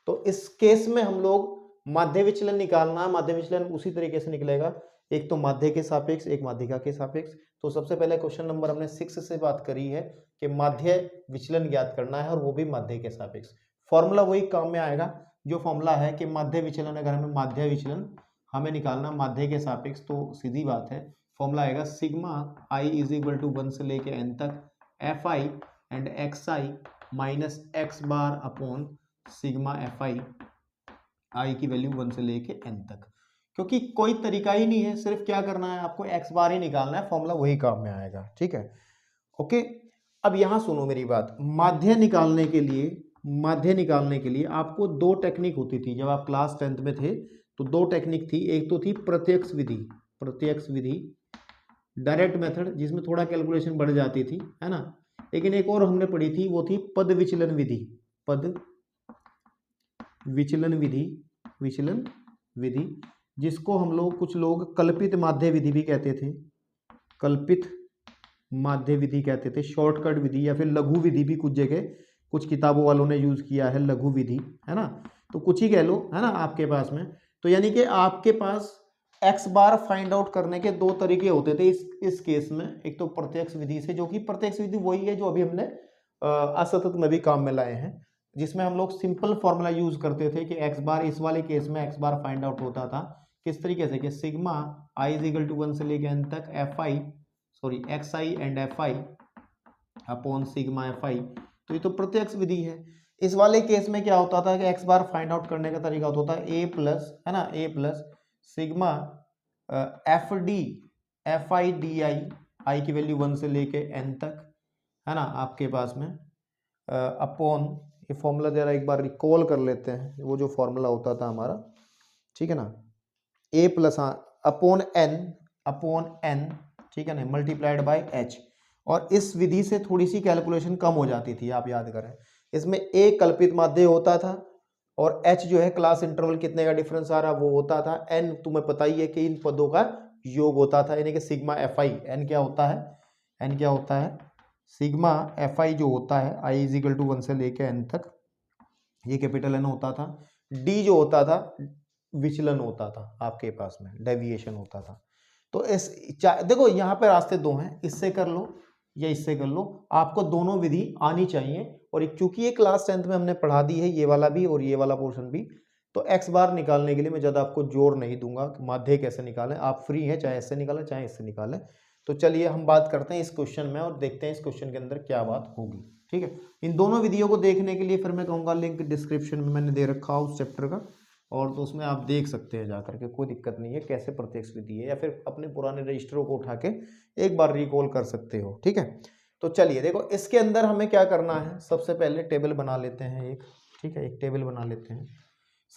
तो इस केस में हम लोग माध्य विचलन निकालना है। माध्य विचलन उसी तरीके से निकलेगा, एक तो माध्य के सापेक्ष, एक माध्यिका के सापेक्ष। तो सबसे पहले क्वेश्चन नंबर हमने 6 से बात करी है कि माध्य विचलन ज्ञात करना है, और वो भी माध्य के सापेक्ष। फॉर्मूला वही काम में आएगा जो फॉर्मूला है कि माध्य विचलन, अगर हमें माध्य विचलन हमें निकालना माध्य के सापेक्ष, तो सीधी बात है फॉर्मूला आएगा sigma i is equal to 1 से लेके n तक f i and x i minus x bar upon sigma f i की वैल्यू 1 से लेके n तक। क्योंकि कोई तरीका ही नहीं है, सिर्फ क्या करना है आपको x बार ही निकालना है, फॉर्मूला वही काम में आएगा, ठीक है। ओके, अब यहां सुनो मेरी बात। माध्य निकालने के लिए आपको 2 टेक्निक होती थी। जब आप क्लास 10th में थे तो 2 टेक्निक थी। एक तो थी प्रत्यक्ष विधि डायरेक्ट मेथड, जिसमें थोड़ा कैलकुलेशन बढ़ जाती थी, है ना। लेकिन एक और हमने पढ़ी थी, वो थी पद विचलन विधि, जिसको हम लोग, कुछ लोग कल्पित माध्य विधि भी कहते थे, शॉर्टकट विधि या फिर लघु विधि भी कुछ जगह कुछ किताबों वालों ने यूज किया है, लघु विधि, है ना। तो कुछ ही कह लो, है ना, आपके पास में। तो यानी कि आपके पास एक्स बार फाइंड आउट करने के 2 तरीके होते थे इस केस में। एक तो प्रत्यक्ष विधि से, जो कि प्रत्यक्ष विधि वही है जो अभी हमने असतत में भी काम में लाए हैं, जिसमें हम लोग सिंपल फॉर्मूला यूज करते थे कि एक्स बार, इस वाले केस में एक्स बार फाइंड आउट होता था किस तरीके से कि sigma i is equal to 1 से लेके n तक x i and f i upon sigma f i. तो ये तो प्रत्यक्ष विधि है। इस वाले केस में क्या होता था कि एक्स बार फाइंड आउट करने का तरीका होता था ए प्लस, है ना, a plus sigma f d f i d i की वैल्यू 1 से लेके n तक, है ना, आपके पास में अपॉन, ये फॉर्मूला जरा एक बार रिकॉल कर लेते हैं, वो जो फॉर्मूला होता था हमारा, ठीक है ना, ए प्लस अपॉन एन, ठीक है ना, मल्टीप्लाइड बाय एच। और इस विधि से थोड़ी सी कैलकुलेशन कम हो जाती थी, आप याद करें। इसमें ए कल्पित माध्य होता था और एच जो है क्लास इंटरवल कितने का डिफरेंस आ रहा वो होता था, एन तुम्हें पता ही है कि इन पदों का योग होता था, यानी कि सिग्मा एफ आई। एन क्या होता है सिग्मा एफ आई जो होता है आई इज इक्वल टू 1 से लेके एन तक, ये कैपिटल एन होता था। डी जो होता था विचलन होता था, आपके पास में डेविएशन होता था। तो देखो यहाँ पे रास्ते 2 हैं, इससे कर लो या इससे कर लो, आपको दोनों विधि आनी चाहिए। और क्योंकि ये क्लास 10th में हमने पढ़ा दी है, ये वाला भी और ये वाला पोर्शन भी, तो एक्स बार निकालने के लिए मैं ज़्यादा आपको जोर नहीं दूंगा माध्य कैसे निकालें, आप फ्री हैं, चाहे इससे निकालें चाहे इससे निकालें। तो चलिए हम बात करते हैं इस क्वेश्चन में और देखते हैं इस क्वेश्चन के अंदर क्या बात होगी, ठीक है। इन दोनों विधियों को देखने के लिए फिर मैं कहूँगा लिंक डिस्क्रिप्शन में मैंने दे रखा उस चैप्टर का, और तो उसमें आप देख सकते हैं जाकर के, कोई दिक्कत नहीं है, कैसे प्रत्यक्ष विधि है, या फिर अपने पुराने रजिस्टरों को उठा के एक बार रिकॉल कर सकते हो, ठीक है। तो चलिए देखो, इसके अंदर हमें क्या करना है, सबसे पहले टेबल बना लेते हैं एक, ठीक है, एक टेबल बना लेते हैं।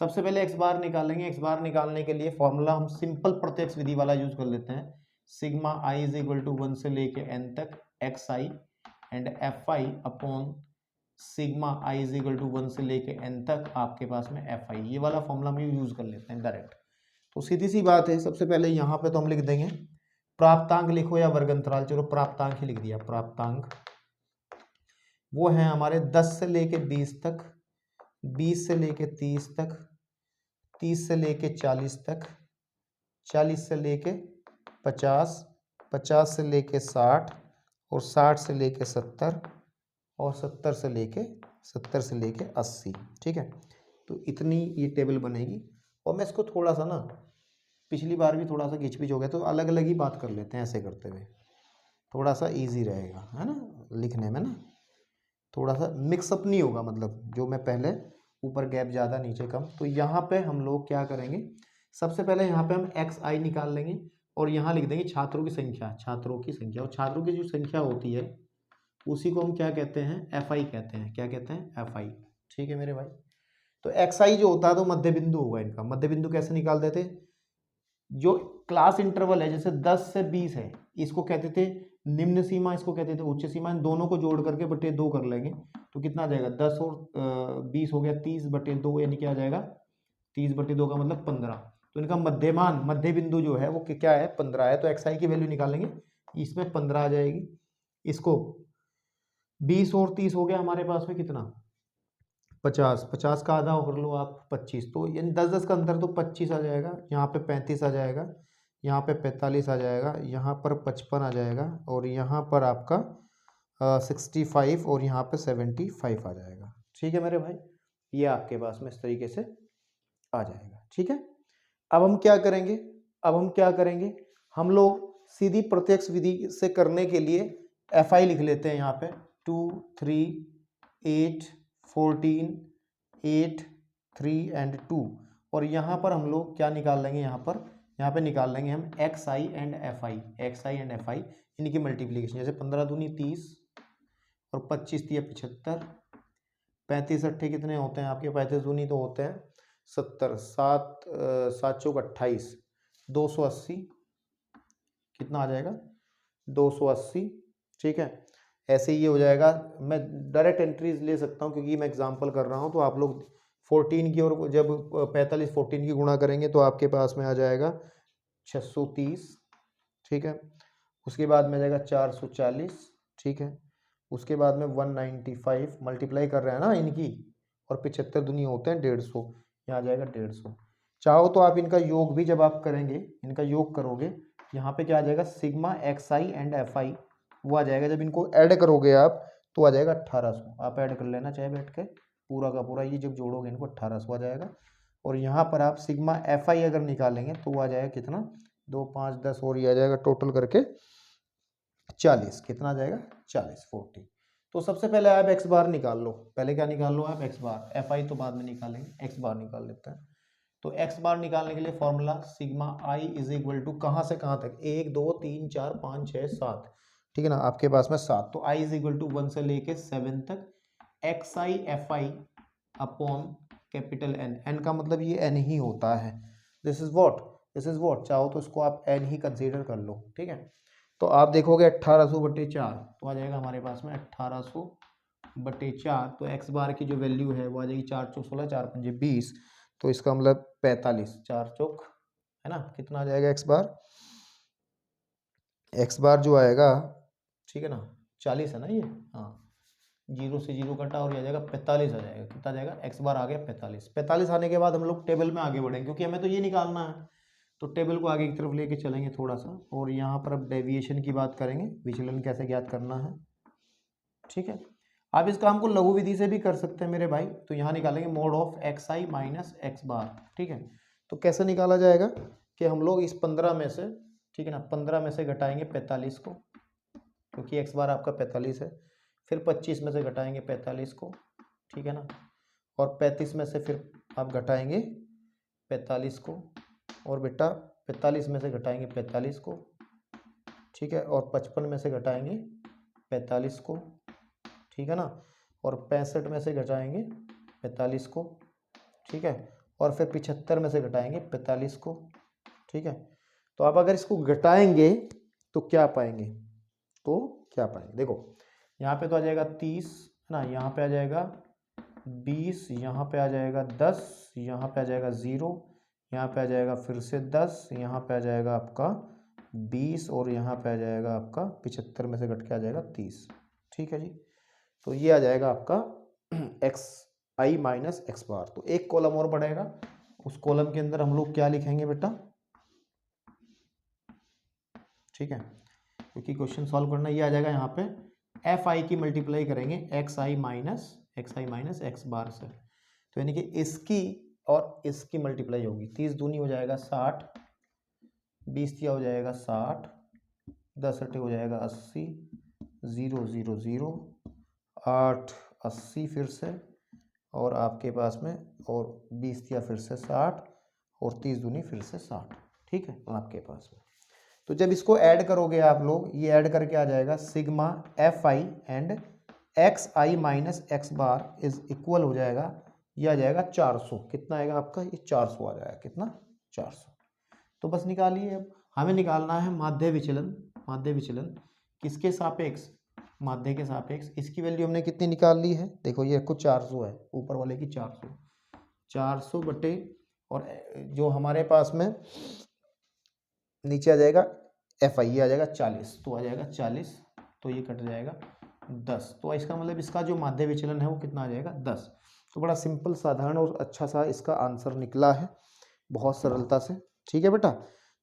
सबसे पहले एक्स बार निकालेंगे। एक्स बार निकालने के लिए फॉर्मूला हम सिंपल प्रत्यक्ष विधि वाला यूज कर लेते हैं, sigma i is equal to 1 से लेके n तक x i and f i upon sigma i is equal to 1 से लेके n तक आपके पास में एफ आई, ये वाला फॉर्मूला हम यूज कर लेते हैं डायरेक्ट। तो सीधी सी बात है, सबसे पहले यहाँ पे तो हम लिख देंगे प्राप्तांक लिखो या वर्ग अंतराल, चलो प्राप्तांक ही लिख दिया। प्राप्तांक वो है हमारे 10 से लेके 20 तक, 20 से लेके 30 तक, 30 से लेके 40 तक, 40 से लेके 50, 50 से लेके 60 और 60 से लेके 70 और 70 से लेके 80। ठीक है, तो इतनी ये टेबल बनेगी। और मैं इसको थोड़ा सा ना, पिछली बार भी थोड़ा सा घिच-पिच हो गया, तो अलग अलग ही बात कर लेते हैं ऐसे करते हुए, थोड़ा सा इजी रहेगा, है ना, लिखने में ना थोड़ा सा मिक्सअप नहीं होगा, मतलब जो मैं पहले ऊपर गैप ज़्यादा नीचे कम। तो यहाँ पे हम लोग क्या करेंगे, सबसे पहले यहाँ पे हम एक्स आई निकाल लेंगे और यहाँ लिख देंगे छात्रों की संख्या, छात्रों की संख्या। और छात्रों की जो संख्या होती है उसी को हम क्या कहते हैं, एफ आई कहते हैं। क्या कहते हैं, एफ आई। ठीक है मेरे भाई, तो एक्स आई जो होता है तो मध्य बिंदु होगा इनका। मध्य बिंदु कैसे निकाल देते, जो क्लास इंटरवल है जैसे 10 से 20 है, इसको कहते थे निम्न सीमा, इसको कहते थे उच्च सीमा। इन दोनों को जोड़ करके बटे 2 कर लेंगे तो कितना आ जाएगा, 10 और 20 हो गया 30 बटे 2, यानी क्या आ जाएगा 30 बटे 2 का मतलब 15। तो इनका मध्यमान, मध्य बिंदु जो है वो क्या है, 15 है। तो एक्स आई की वैल्यू निकालेंगे, इसमें 15 आ जाएगी। इसको 20 और 30 हो गया हमारे पास में कितना, 50, 50 का आधा कर लो आप 25, तो यानी 10-10 का अंतर, तो 25 आ जाएगा। यहाँ पे 35 आ जाएगा, यहाँ पे 45 आ जाएगा, यहाँ पर 55 आ जाएगा और यहाँ पर आपका 65 और यहाँ पे 75 आ जाएगा। ठीक है मेरे भाई, ये आपके पास में इस तरीके से आ जाएगा। ठीक है, अब हम क्या करेंगे, हम लोग सीधी प्रत्यक्ष विधि से करने के लिए एफ आई लिख लेते हैं यहाँ पे 2, 3, 8, 14, 8, 3 एंड 2। और यहाँ पर हम लोग क्या निकाल लेंगे, यहाँ पे निकाल लेंगे हम x i and f i, x i and f आई, इनकी मल्टीप्लीकेशन। जैसे 15 दूनी 30 और 25 दिया 75, 35 अट्ठे कितने होते हैं आपके, 35 दूनी तो होते हैं 70, 7 चौक 28, 280 कितना आ जाएगा, 280। ठीक है, ऐसे ही ये हो जाएगा। मैं डायरेक्ट एंट्रीज ले सकता हूँ क्योंकि मैं एग्जांपल कर रहा हूँ। तो आप लोग 14 की, और जब 45 14 की गुणा करेंगे तो आपके पास में आ जाएगा 630। ठीक है, उसके बाद में आ जाएगा 440। ठीक है, उसके बाद में 195, मल्टीप्लाई कर रहे हैं ना इनकी, और 75 दुनी होते हैं 150, यहाँ आ जाएगा 150। चाहो तो आप इनका योग भी जब आप करेंगे, इनका योग करोगे, यहाँ पे क्या आ जाएगा, sigma x i and f आई वो आ जाएगा। जब इनको ऐड करोगे आप तो आ जाएगा 1800। आप ऐड कर लेना चाहे बैठ के, पूरा का पूरा ये जब जोड़ोगे इनको 1800 आ जाएगा। और यहाँ पर आप सिग्मा एफ आई अगर निकालेंगे तो वो आ जाएगा कितना, 2, 5, 10 और ये आ जाएगा टोटल करके 40। कितना आ जाएगा, 40, 40। तो सबसे पहले आप एक्स बार निकाल लो, पहले क्या निकाल लो आप, एक्स बार। एफ आई तो बाद में निकालेंगे, एक्स बार निकाल लेते हैं। तो एक्स बार निकालने के लिए formula sigma i is equal to कहाँ से कहाँ तक, 1, 2, 3, 4, 5, 6, 7। ठीक है ना, आपके पास में 7। तो आई इज इक्वल टू 1 से लेके 7 तक x i f i upon capital N. N का मतलब ये एन ही होता है। दिस इज वॉट, चाहो तो इसको आप एन ही कंसीडर कर लो। ठीक है, तो आप देखोगे 1800/4 तो आ जाएगा हमारे पास में 1800/4। तो एक्स बार की जो वैल्यू है वो आ जाएगी 4 चौक 16, 4 पंजे 20, तो इसका मतलब 45, 4 चौक है ना, कितना आ जाएगा एक्स बार, एक्स बार जो आएगा, ठीक है ना, 40 है ना ये, हाँ, 0 से 0 कटा और ये आ जाएगा 45 आ जाएगा। कितना आ जाएगा, एक्स बार आ गया 45। 45 आने के बाद हम लोग टेबल में आगे बढ़ेंगे क्योंकि हमें तो ये निकालना है, तो टेबल को आगे की तरफ लेके चलेंगे थोड़ा सा। और यहाँ पर अब डेविएशन की बात करेंगे, विचलन कैसे ज्ञात करना है। ठीक है, आप इस काम को लघु विधि से भी कर सकते हैं मेरे भाई। तो यहाँ निकालेंगे mode of x i minus x bar. ठीक है, तो कैसे निकाला जाएगा कि हम लोग इस 15 में से, ठीक है ना, 15 में से घटाएंगे 45 को, क्योंकि एक्स बार आपका 45 है। फिर 25 में से घटाएंगे 45 को, ठीक है ना, और 35 में से फिर आप घटाएंगे 45 को, और बेटा 45 में से घटाएंगे 45 को, ठीक है, और 55 में से घटाएंगे 45 को, ठीक है ना, और 65 में से घटाएंगे 45 को, ठीक है, और फिर 75 में से घटाएंगे 45 को। ठीक है, तो आप अगर इसको घटाएंगे तो क्या पाएंगे, देखो यहाँ पे तो आ जाएगा 30 ना, यहाँ पे आ जाएगा 20, यहाँ पे आ जाएगा 10, यहाँ पे आ जाएगा 0, यहाँ पे आ जाएगा फिर से 10, यहाँ पे आ जाएगा आपका 20 और यहाँ पे आ जाएगा आपका 75 में से घट के आ जाएगा 30। ठीक है जी, तो ये आ जाएगा आपका एक्स आई माइनस एक्स बार। तो एक कॉलम और बढ़ेगा, उस कॉलम के अंदर हम लोग क्या लिखेंगे बेटा, ठीक है, क्योंकि क्वेश्चन सॉल्व करना, ये आ जाएगा यहाँ पे एफ आई की मल्टीप्लाई करेंगे एक्स आई माइनस एक्स बार से। तो यानी कि इसकी और इसकी मल्टीप्लाई होगी, 30 दूनी हो जाएगा 60, 20 दिया हो जाएगा 60, 10 अट्ठे हो जाएगा 80, 0 0 0, 8 80 फिर से, और आपके पास में और 20 दिया फिर से 60, और 30 दूनी फिर से 60। ठीक है, आपके पास में। तो जब इसको ऐड करोगे आप लोग, ये ऐड करके आ जाएगा sigma f i and x i minus x bar is equal हो जाएगा, ये आ जाएगा 400। कितना आएगा आपका, ये 400 आ जाएगा। कितना, 400। तो बस निकालिए। अब हमें निकालना है माध्य विचलन। माध्य विचलन किसके सापेक्ष, माध्य के सापेक्ष। इसकी वैल्यू हमने कितनी निकाल ली है, देखो ये कुछ 400 है, ऊपर वाले की 400 बटे, और जो हमारे पास में नीचे आ जाएगा एफ आई, ये आ जाएगा 40, तो आ जाएगा 40, तो ये कट जाएगा 10। तो इसका मतलब इसका जो माध्य विचलन है वो कितना आ जाएगा, 10। तो बड़ा सिंपल, साधारण और अच्छा सा इसका आंसर निकला है, बहुत सरलता से। ठीक है बेटा,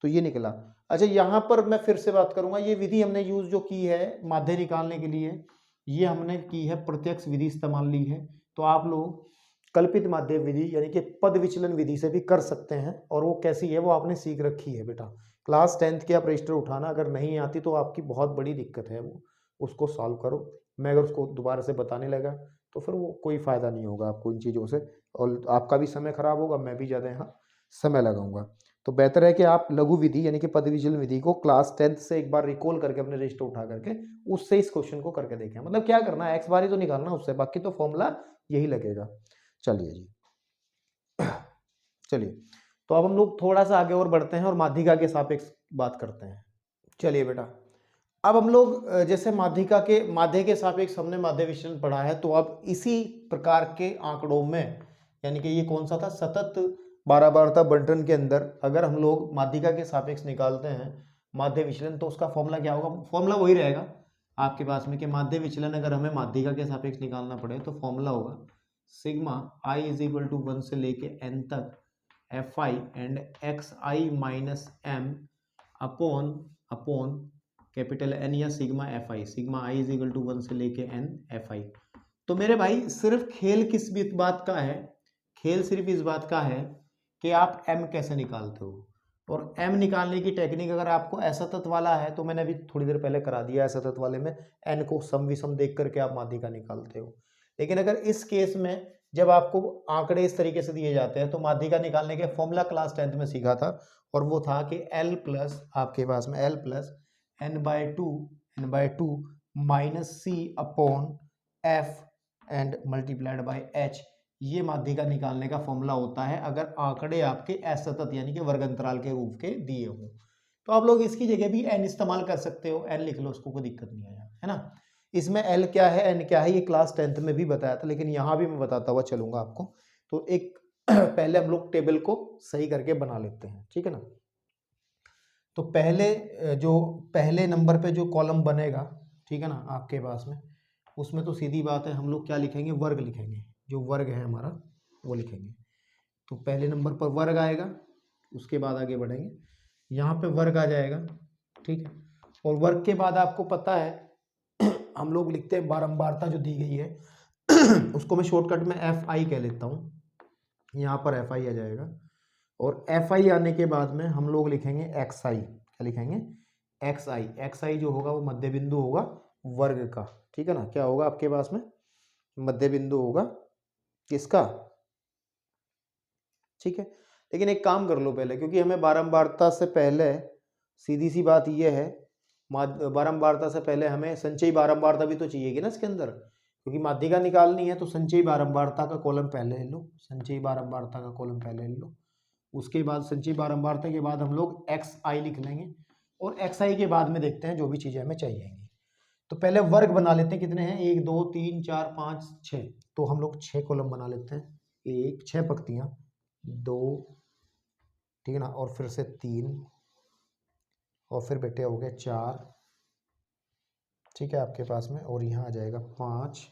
तो ये निकला। अच्छा, यहाँ पर मैं फिर से बात करूंगा, ये विधि हमने यूज जो की है माध्य निकालने के लिए, ये हमने की है प्रत्यक्ष विधि इस्तेमाल ली है। तो आप लोग कल्पित माध्य विधि यानी कि पद विचलन विधि से भी कर सकते हैं, और वो कैसी है वो आपने सीख रखी है बेटा। क्लास 10th के आप रजिस्टर उठाना, अगर नहीं आती तो आपकी बहुत बड़ी दिक्कत है, वो उसको सॉल्व करो। मैं अगर उसको दोबारा से बताने लगा तो फिर वो कोई फ़ायदा नहीं होगा आपको इन चीज़ों से, और आपका भी समय खराब होगा, मैं भी ज़्यादा यहाँ समय लगाऊंगा। तो बेहतर है कि आप लघु विधि यानी कि पद विचलन विधि को क्लास 10th से एक बार रिकॉल करके अपने रजिस्टर उठा करके उससे इस क्वेश्चन को करके देखें। मतलब क्या करना है, एक्स बार ही तो निकालना उससे, बाकी तो फॉर्मूला यही लगेगा। चलिए जी, चलिए, तो अब हम लोग थोड़ा सा आगे और बढ़ते हैं और माध्यिका के सापेक्ष बात करते हैं। चलिए बेटा, अब हम लोग जैसे माध्यिका के माध्य के सापेक्ष हमने माध्य विचलन पढ़ा है, तो अब इसी प्रकार के आंकड़ों में, यानी कि ये कौन सा था, सतत बारहबारता बंटन के अंदर अगर हम लोग माध्यिका के सापेक्ष निकालते हैं माध्य विचलन, तो उसका फॉर्मूला क्या होगा, फॉर्मूला वही रहेगा आपके पास में कि माध्य विचलन अगर हमें माध्यिका के सापेक्ष निकालना पड़े तो फॉर्मूला होगा sigma i is equal to 1 से लेके एन तक f i and x i minus m upon capital n या sigma f i, sigma i is equal to 1 से लेके एन एफ आई। तो मेरे भाई सिर्फ खेल किस बात का है, खेल सिर्फ इस बात का है कि आप m कैसे निकालते हो। और m निकालने की टेक्निक अगर आपको असतत वाला है तो मैंने अभी थोड़ी देर पहले करा दिया, असतत वाले में n को सम विषम देख करके आप माध्यिका निकालते हो। लेकिन अगर इस केस में जब आपको आंकड़े इस तरीके से दिए जाते हैं तो माध्यिका निकालने के फॉर्मूला क्लास 10th में सीखा था, और वो था कि l प्लस आपके पास में l plus n/2 minus c upon f and multiplied by h, ये माध्यिका निकालने का फॉर्मूला होता है अगर आंकड़े आपके असतत यानी कि वर्ग अंतराल के रूप के दिए हो। तो आप लोग इसकी जगह भी n इस्तेमाल कर सकते हो, n लिख लो, उसको कोई दिक्कत नहीं है ना। इसमें l क्या है n क्या है ये क्लास 10th में भी बताया था, लेकिन यहाँ भी मैं बताता हुआ चलूंगा आपको। तो एक पहले हम लोग टेबल को सही करके बना लेते हैं, ठीक है ना। तो पहले नंबर पे जो कॉलम बनेगा, ठीक है ना, आपके पास में, उसमें तो सीधी बात है हम लोग क्या लिखेंगे, वर्ग लिखेंगे, जो वर्ग है हमारा वो लिखेंगे। तो पहले नंबर पर वर्ग आएगा, उसके बाद आगे बढ़ेंगे, यहाँ पे वर्ग आ जाएगा, ठीक है। और वर्ग के बाद आपको पता है हम लोग लिखते हैं बारंबारता जो दी गई है उसको मैं शॉर्टकट में एफ आई कह लेता हूँ, यहाँ पर एफ आई आ जाएगा। और एफ आई आने के बाद में हम लोग लिखेंगे एक्स आई, क्या लिखेंगे, एक्स आई। एक्स आई जो होगा वो मध्य बिंदु होगा वर्ग का, ठीक है ना। क्या होगा आपके पास में, मध्य बिंदु होगा किसका, ठीक है। लेकिन एक काम कर लो पहले, क्योंकि हमें बारंबारता से पहले, सीधी सी बात यह है, बारंबारता से पहले हमें संचयी बारंबारता भी तो चाहिएगी ना इसके अंदर, क्योंकि माध्यिका निकालनी है। तो संचयी बारंबारता का कॉलम पहले ले लो, संचयी बारंबारता का कॉलम पहले ले लो। उसके बाद संचयी बारंबारता के बाद हम लोग एक्स आई लिख लेंगे, और एक्स आई के बाद में देखते हैं जो भी चीज़ें हमें चाहिएंगी। तो पहले वर्ग बना लेते हैं, कितने हैं, 1 2 3 4 5 6, तो हम लोग 6 कॉलम बना लेते हैं, 1 6 पंक्तियां, 2, ठीक है ना, और फिर से 3, और फिर बेटे हो गए 4, ठीक है आपके पास में, और यहाँ आ जाएगा 5,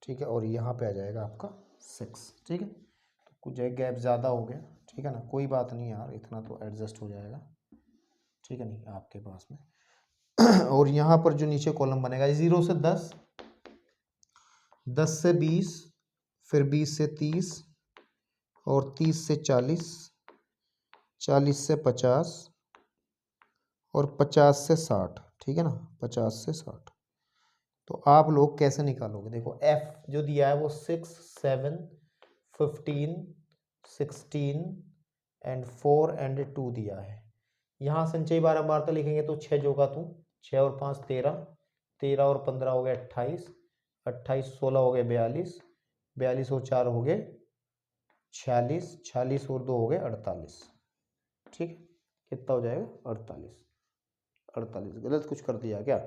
ठीक है, और यहाँ पे आ जाएगा आपका 6, ठीक है। तो कुछ जगह गैप ज़्यादा हो गया, ठीक है ना, कोई बात नहीं यार, इतना तो एडजस्ट हो जाएगा, ठीक है नहीं आपके पास में। और यहाँ पर जो नीचे कॉलम बनेगा 0 से 10, 10 से 20, फिर 20 से 30, और 30 से 40, 40 से 50, और 50 से 60, ठीक है ना, 50 से 60। तो आप लोग कैसे निकालोगे, देखो एफ जो दिया है वो 6 7 15 16 एंड 4 एंड 2 दिया है। यहाँ संचयी बारंबारता लिखेंगे तो 6 जोगा तू, 6 और 5 13, 13 और 15 हो गए 28, 28 16 हो गए 42, 42 और 4 हो गए 46, 46 और 2 हो गए 48, ठीक है, कितना हो जाएगा 48, 48 गलत कुछ कर दिया क्या,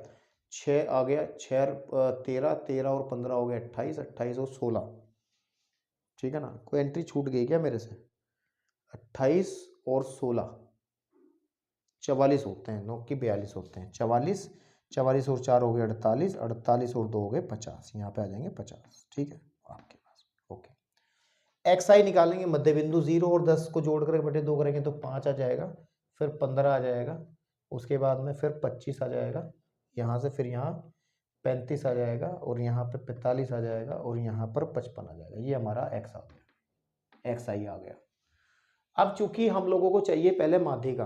6 आ गया, 6 13, 13 और 15 हो गए 28, 28 और 16, ठीक है ना, कोई एंट्री छूट गई क्या मेरे से, 28 और 16 44 होते हैं, 9 की 42 होते हैं, 44, 44 और 4 हो गए 48, 48 और 2 हो गए 50, यहाँ पे आ जाएंगे 50, ठीक है आपके पास, ओके। एक्स आई निकालेंगे, मध्य बिंदु 0 और 10 को जोड़ कर बटे 2 करेंगे तो 5 आ जाएगा, फिर 15 आ जाएगा, उसके बाद में फिर 25 आ जाएगा, यहाँ से फिर यहाँ 35 आ जाएगा, और यहाँ पे 45 आ जाएगा, और यहाँ पर 55 आ जाएगा, ये हमारा एक्स आ गया, एक्स आई आ गया। अब चूंकि हम लोगों को चाहिए पहले माध्यिका,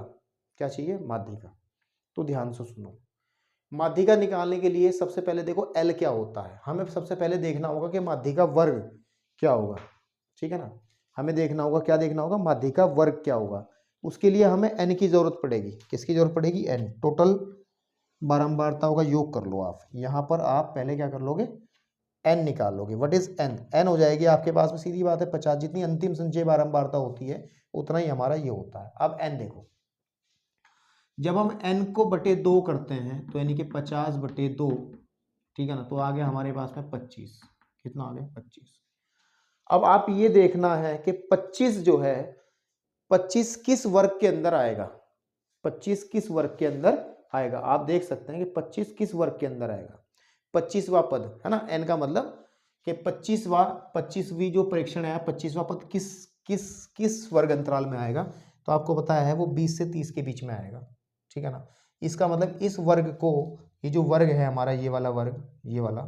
क्या चाहिए, माध्यिका, तो ध्यान से सुनो, माध्यिका निकालने के लिए सबसे पहले देखो एल क्या होता है, हमें सबसे पहले देखना होगा कि माध्यिका वर्ग क्या होगा, ठीक है ना, हमें देखना होगा, क्या देखना होगा, माध्यिका वर्ग क्या होगा। उसके लिए हमें एन की जरूरत पड़ेगी, किसकी जरूरत पड़ेगी, एन, टोटल बारंबारताओं का योग कर लो आप, यहाँ पर आप पहले क्या कर लोगे, एन निकाल लोगे, व्हाट इज एन, एन हो जाएगी आपके पास में सीधी बात है 50, जितनी अंतिम संचयी बारंबारता होती है उतना ही हमारा ये होता है। अब एन देखो, जब हम n को बटे 2 करते हैं तो यानी कि 50 बटे 2, ठीक है ना, तो आ गया हमारे पास में 25, कितना आ गया 25। अब आप ये देखना है कि 25 जो है, 25 किस वर्ग के अंदर आएगा, 25 किस वर्ग के अंदर आएगा, आप देख सकते हैं कि 25 किस वर्ग के अंदर आएगा, 25वां पद है ना, n का मतलब कि 25वीं जो प्रेक्षण है 25वां पद किस किस किस वर्ग अंतराल में आएगा, तो आपको पता है वो 20 से 30 के बीच में आएगा, ठीक है ना। इसका मतलब इस वर्ग को, ये जो वर्ग है हमारा, ये वाला वर्ग, ये वाला,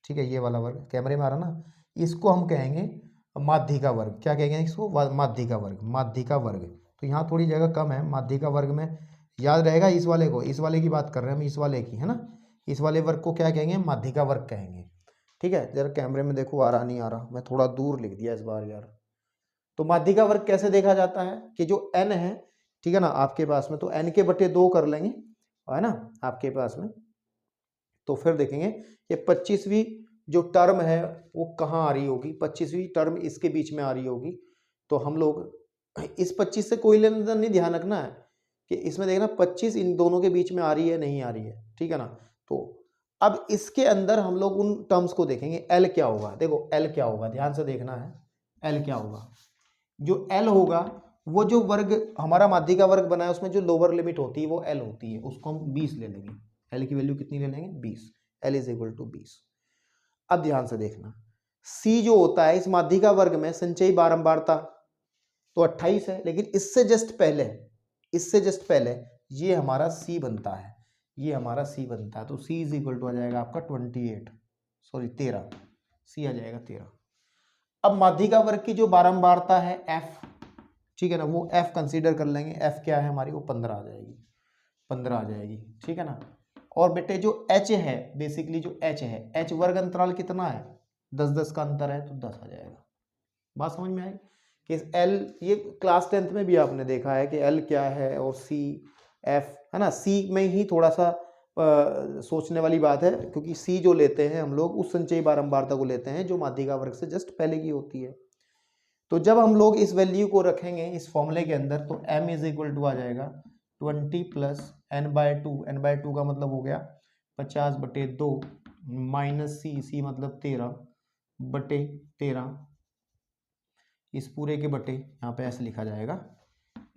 ठीक है, ये वाला वर्ग कैमरे में आ रहा ना, इसको हम कहेंगे माध्यिका वर्ग, क्या कहेंगे इसको, माध्यिका वर्ग, माध्यिका वर्ग। तो यहाँ थोड़ी जगह कम है, माध्यिका वर्ग में याद रहेगा इस वाले को, इस वाले की बात कर रहे हैं हम, इस वाले की, है ना, इस वाले वर्ग को क्या कहेंगे, माध्यिका वर्ग कहेंगे, ठीक है। जरा कैमरे में देखो, आ रहा नहीं आ रहा, मैं थोड़ा दूर लिख दिया इस बार यार। तो माध्यिका वर्ग कैसे देखा जाता है कि जो n है, ठीक है ना, आपके पास में, तो n के बटे 2 कर लेंगे, है ना आपके पास में, तो फिर देखेंगे कि 25वीं जो टर्म है वो कहाँ आ रही होगी, 25वीं टर्म इसके बीच में आ रही होगी, तो हम लोग इस 25 से कोई लेना देना नहीं, ध्यान रखना है कि इसमें देखना 25 इन दोनों के बीच में आ रही है नहीं आ रही है, ठीक है ना। तो अब इसके अंदर हम लोग उन टर्म्स को देखेंगे, एल क्या होगा, देखो एल क्या होगा, ध्यान से देखना है, एल क्या होगा, जो एल होगा वो जो वर्ग हमारा माध्यिका वर्ग बना है उसमें जो लोअर लिमिट होती है वो एल होती है, उसको हम 20 ले लेंगे, एल की वैल्यू कितनी ले लेंगे 20, एल इज इक्वल टू 20। अब ध्यान से देखना, सी जो होता है इस माध्यिका वर्ग में संचयी बारंबारता तो 28 है, लेकिन इससे जस्ट पहले, इससे जस्ट पहले ये हमारा सी बनता है, ये हमारा सी बनता है, तो सी इज इक्वल टू आ जाएगा आपका 13, सी आ जाएगा 13। अब माध्यिका वर्ग की जो बारंबारता है एफ, ठीक है ना, वो एफ कंसीडर कर लेंगे, एफ क्या है हमारी, वो 15 आ जाएगी, 15 आ जाएगी, ठीक है ना। और बेटे जो एच है, बेसिकली जो एच है, एच वर्ग अंतराल कितना है, 10-10 का अंतर है, तो 10 आ जाएगा। बात समझ में आई कि एल, ये क्लास 10th में भी आपने देखा है कि एल क्या है, और सी एफ, है ना, सी में ही थोड़ा सा सोचने वाली बात है, क्योंकि सी जो लेते हैं हम लोग उस संचयी बारंबारता को लेते हैं जो माध्यिका वर्ग से जस्ट पहले की होती है। तो जब हम लोग इस वैल्यू को रखेंगे इस फॉर्मूले के अंदर, तो m इज इक्वल टू आ जाएगा 20 प्लस n/2, n/2 का मतलब हो गया 50/2 माइनस सी मतलब 13/13, इस पूरे के बटे यहाँ पे ऐसे लिखा जाएगा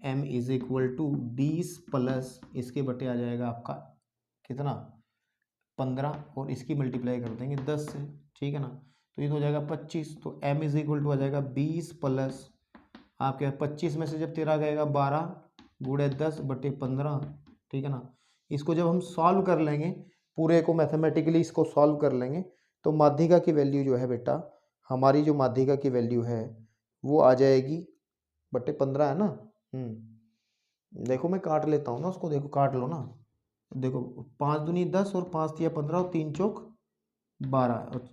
m is equal to 20 plus इसके बटे आ जाएगा आपका कितना 15 और इसकी मल्टीप्लाई कर देंगे 10 से, ठीक है ना। तो ये तो हो जाएगा 25, तो m इज इक्वल टू आ जाएगा 20 प्लस आपके 25 में से जब 13 गएगा 12 गुणे 10/15, ठीक है ना। इसको जब हम सॉल्व कर लेंगे पूरे को मैथमेटिकली इसको सॉल्व कर लेंगे तो माध्यिका की वैल्यू जो है बेटा, हमारी जो माध्यिका की वैल्यू है वो आ जाएगी बटे 15 है ना। देखो मैं काट लेता हूँ ना उसको, देखो काट लो ना, देखो 5 दूनी 10 और 5 तिया 15 और 3 चौक 12 और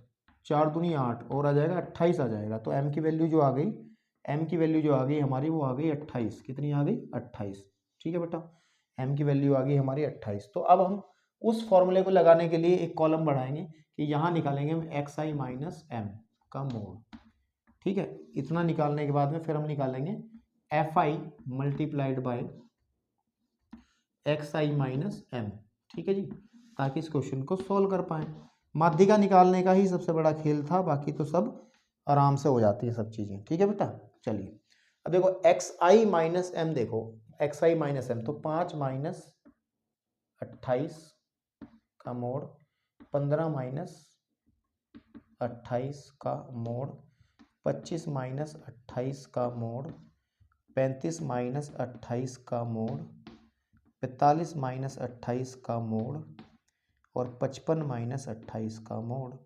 4 दूनी 8 और आ जाएगा 28 आ जाएगा। तो m की वैल्यू जो आ गई, m की वैल्यू जो आ गई हमारी वो आ गई 28। कितनी आ गई 28, ठीक है बेटा, m की वैल्यू आ गई हमारी 28। तो अब हम उस फॉर्मूले को लगाने के लिए एक कॉलम बढ़ाएंगे कि यहाँ निकालेंगे हम xi माइनस m का मोड, ठीक है। इतना निकालने के बाद में फिर हम निकालेंगे fi multiplied by xi minus m, ठीक है जी, ताकि इस क्वेश्चन को सॉल्व कर पाए। माध्यिका निकालने का ही सबसे बड़ा खेल था, बाकी तो सब आराम से हो जाती है सब चीज़ें, ठीक है बेटा। चलिए अब देखो xi माइनस m, देखो xi माइनस m तो 5 माइनस 28 का मोड, 15 माइनस 28 का मोड, 25 माइनस 28 का मोड, 35 माइनस 28 का मोड, 45 माइनस 28 का मोड और 55 माइनस 28 का मोड।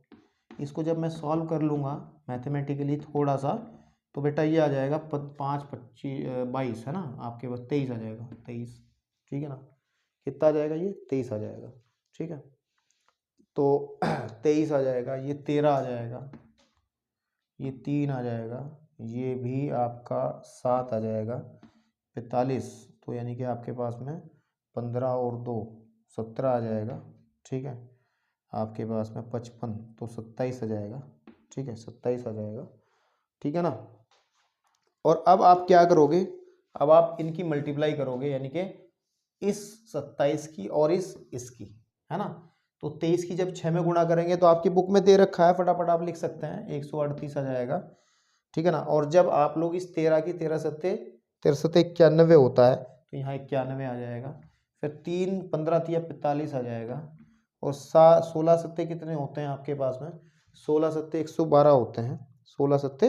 इसको जब मैं सॉल्व कर लूँगा मैथमेटिकली थोड़ा सा तो बेटा ये आ जाएगा 5 25 22 है ना, आपके पास 23 आ जाएगा, 23, ठीक है ना। कितना आ जाएगा ये 23 आ जाएगा, ठीक है। तो 23 आ जाएगा, ये 13 आ जाएगा, ये 3 आ जाएगा, ये भी आपका 7 आ जाएगा, 45 तो यानी कि आपके पास में 15 और 2 17 आ जाएगा, ठीक है। आपके पास में 55 तो 27 आ जाएगा, ठीक है, 27 आ जाएगा, ठीक है ना। और अब आप क्या करोगे, अब आप इनकी मल्टीप्लाई करोगे यानी कि इस 27 की और इसकी, है ना। तो 23 की जब 6 में गुणा करेंगे तो आपकी बुक में दे रखा है, फटाफट आप लिख सकते हैं 138 आ जाएगा, ठीक है ना। और जब आप लोग इस 13 की 13 सत्ते 91 होता है तो यहाँ 91 आ जाएगा, फिर 3 15 तिया 45 आ जाएगा और 16 सत्ते कितने होते हैं आपके पास में, 16 सत्ते 112 होते हैं, 16 सत्ते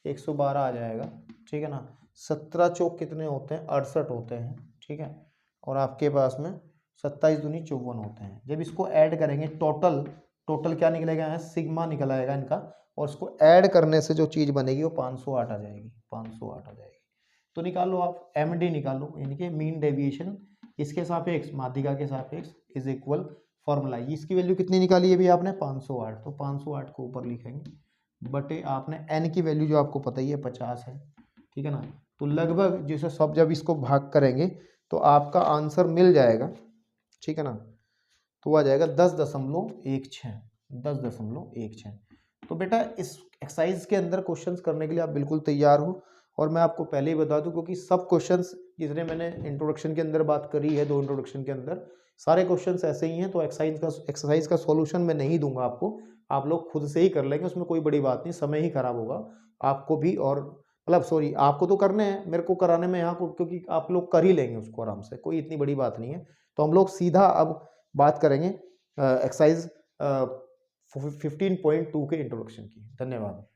112 आ जाएगा, ठीक है ना। 17 चौक कितने होते हैं 68 होते हैं, ठीक है। और आपके पास में 27 दूनी 54 होते हैं। जब इसको ऐड करेंगे टोटल क्या निकलेगा, यहाँ सिग्मा निकल आएगा इनका, और इसको ऐड करने से जो चीज़ बनेगी वो 508 आ जाएगी, 508 आ जाएगी। तो निकालो आप MD निकालो, यानी कि मीन डेविएशन इसके सापेक्ष माध्यिका के सापेक्ष इज इक्वल फॉर्मूला, इसकी वैल्यू कितनी निकाली है भी आपने 508, तो 508 को ऊपर लिखेंगे बटे आपने n की वैल्यू जो आपको पता ही है 50 है, ठीक है ना। तो लगभग जैसे सब जब इसको भाग करेंगे तो आपका आंसर मिल जाएगा, ठीक है ना। तो आ जाएगा 10.16, 10.16। तो बेटा इस एक्सरसाइज के अंदर क्वेश्चंस करने के लिए आप बिल्कुल तैयार हो। और मैं आपको पहले ही बता दूं क्योंकि सब क्वेश्चंस जितने मैंने इंट्रोडक्शन के अंदर बात करी है, 2 इंट्रोडक्शन के अंदर सारे क्वेश्चंस ऐसे ही हैं, तो एक्सरसाइज का सॉल्यूशन मैं नहीं दूंगा आपको, आप लोग खुद से ही कर लेंगे, उसमें कोई बड़ी बात नहीं, समय ही खराब होगा आपको भी, और मतलब सॉरी आपको तो करने हैं, मेरे को कराने में यहाँ को, क्योंकि आप लोग कर ही लेंगे उसको आराम से, कोई इतनी बड़ी बात नहीं है। तो हम लोग सीधा अब बात करेंगे एक्सरसाइज 15.2 के इंट्रोडक्शन की। धन्यवाद।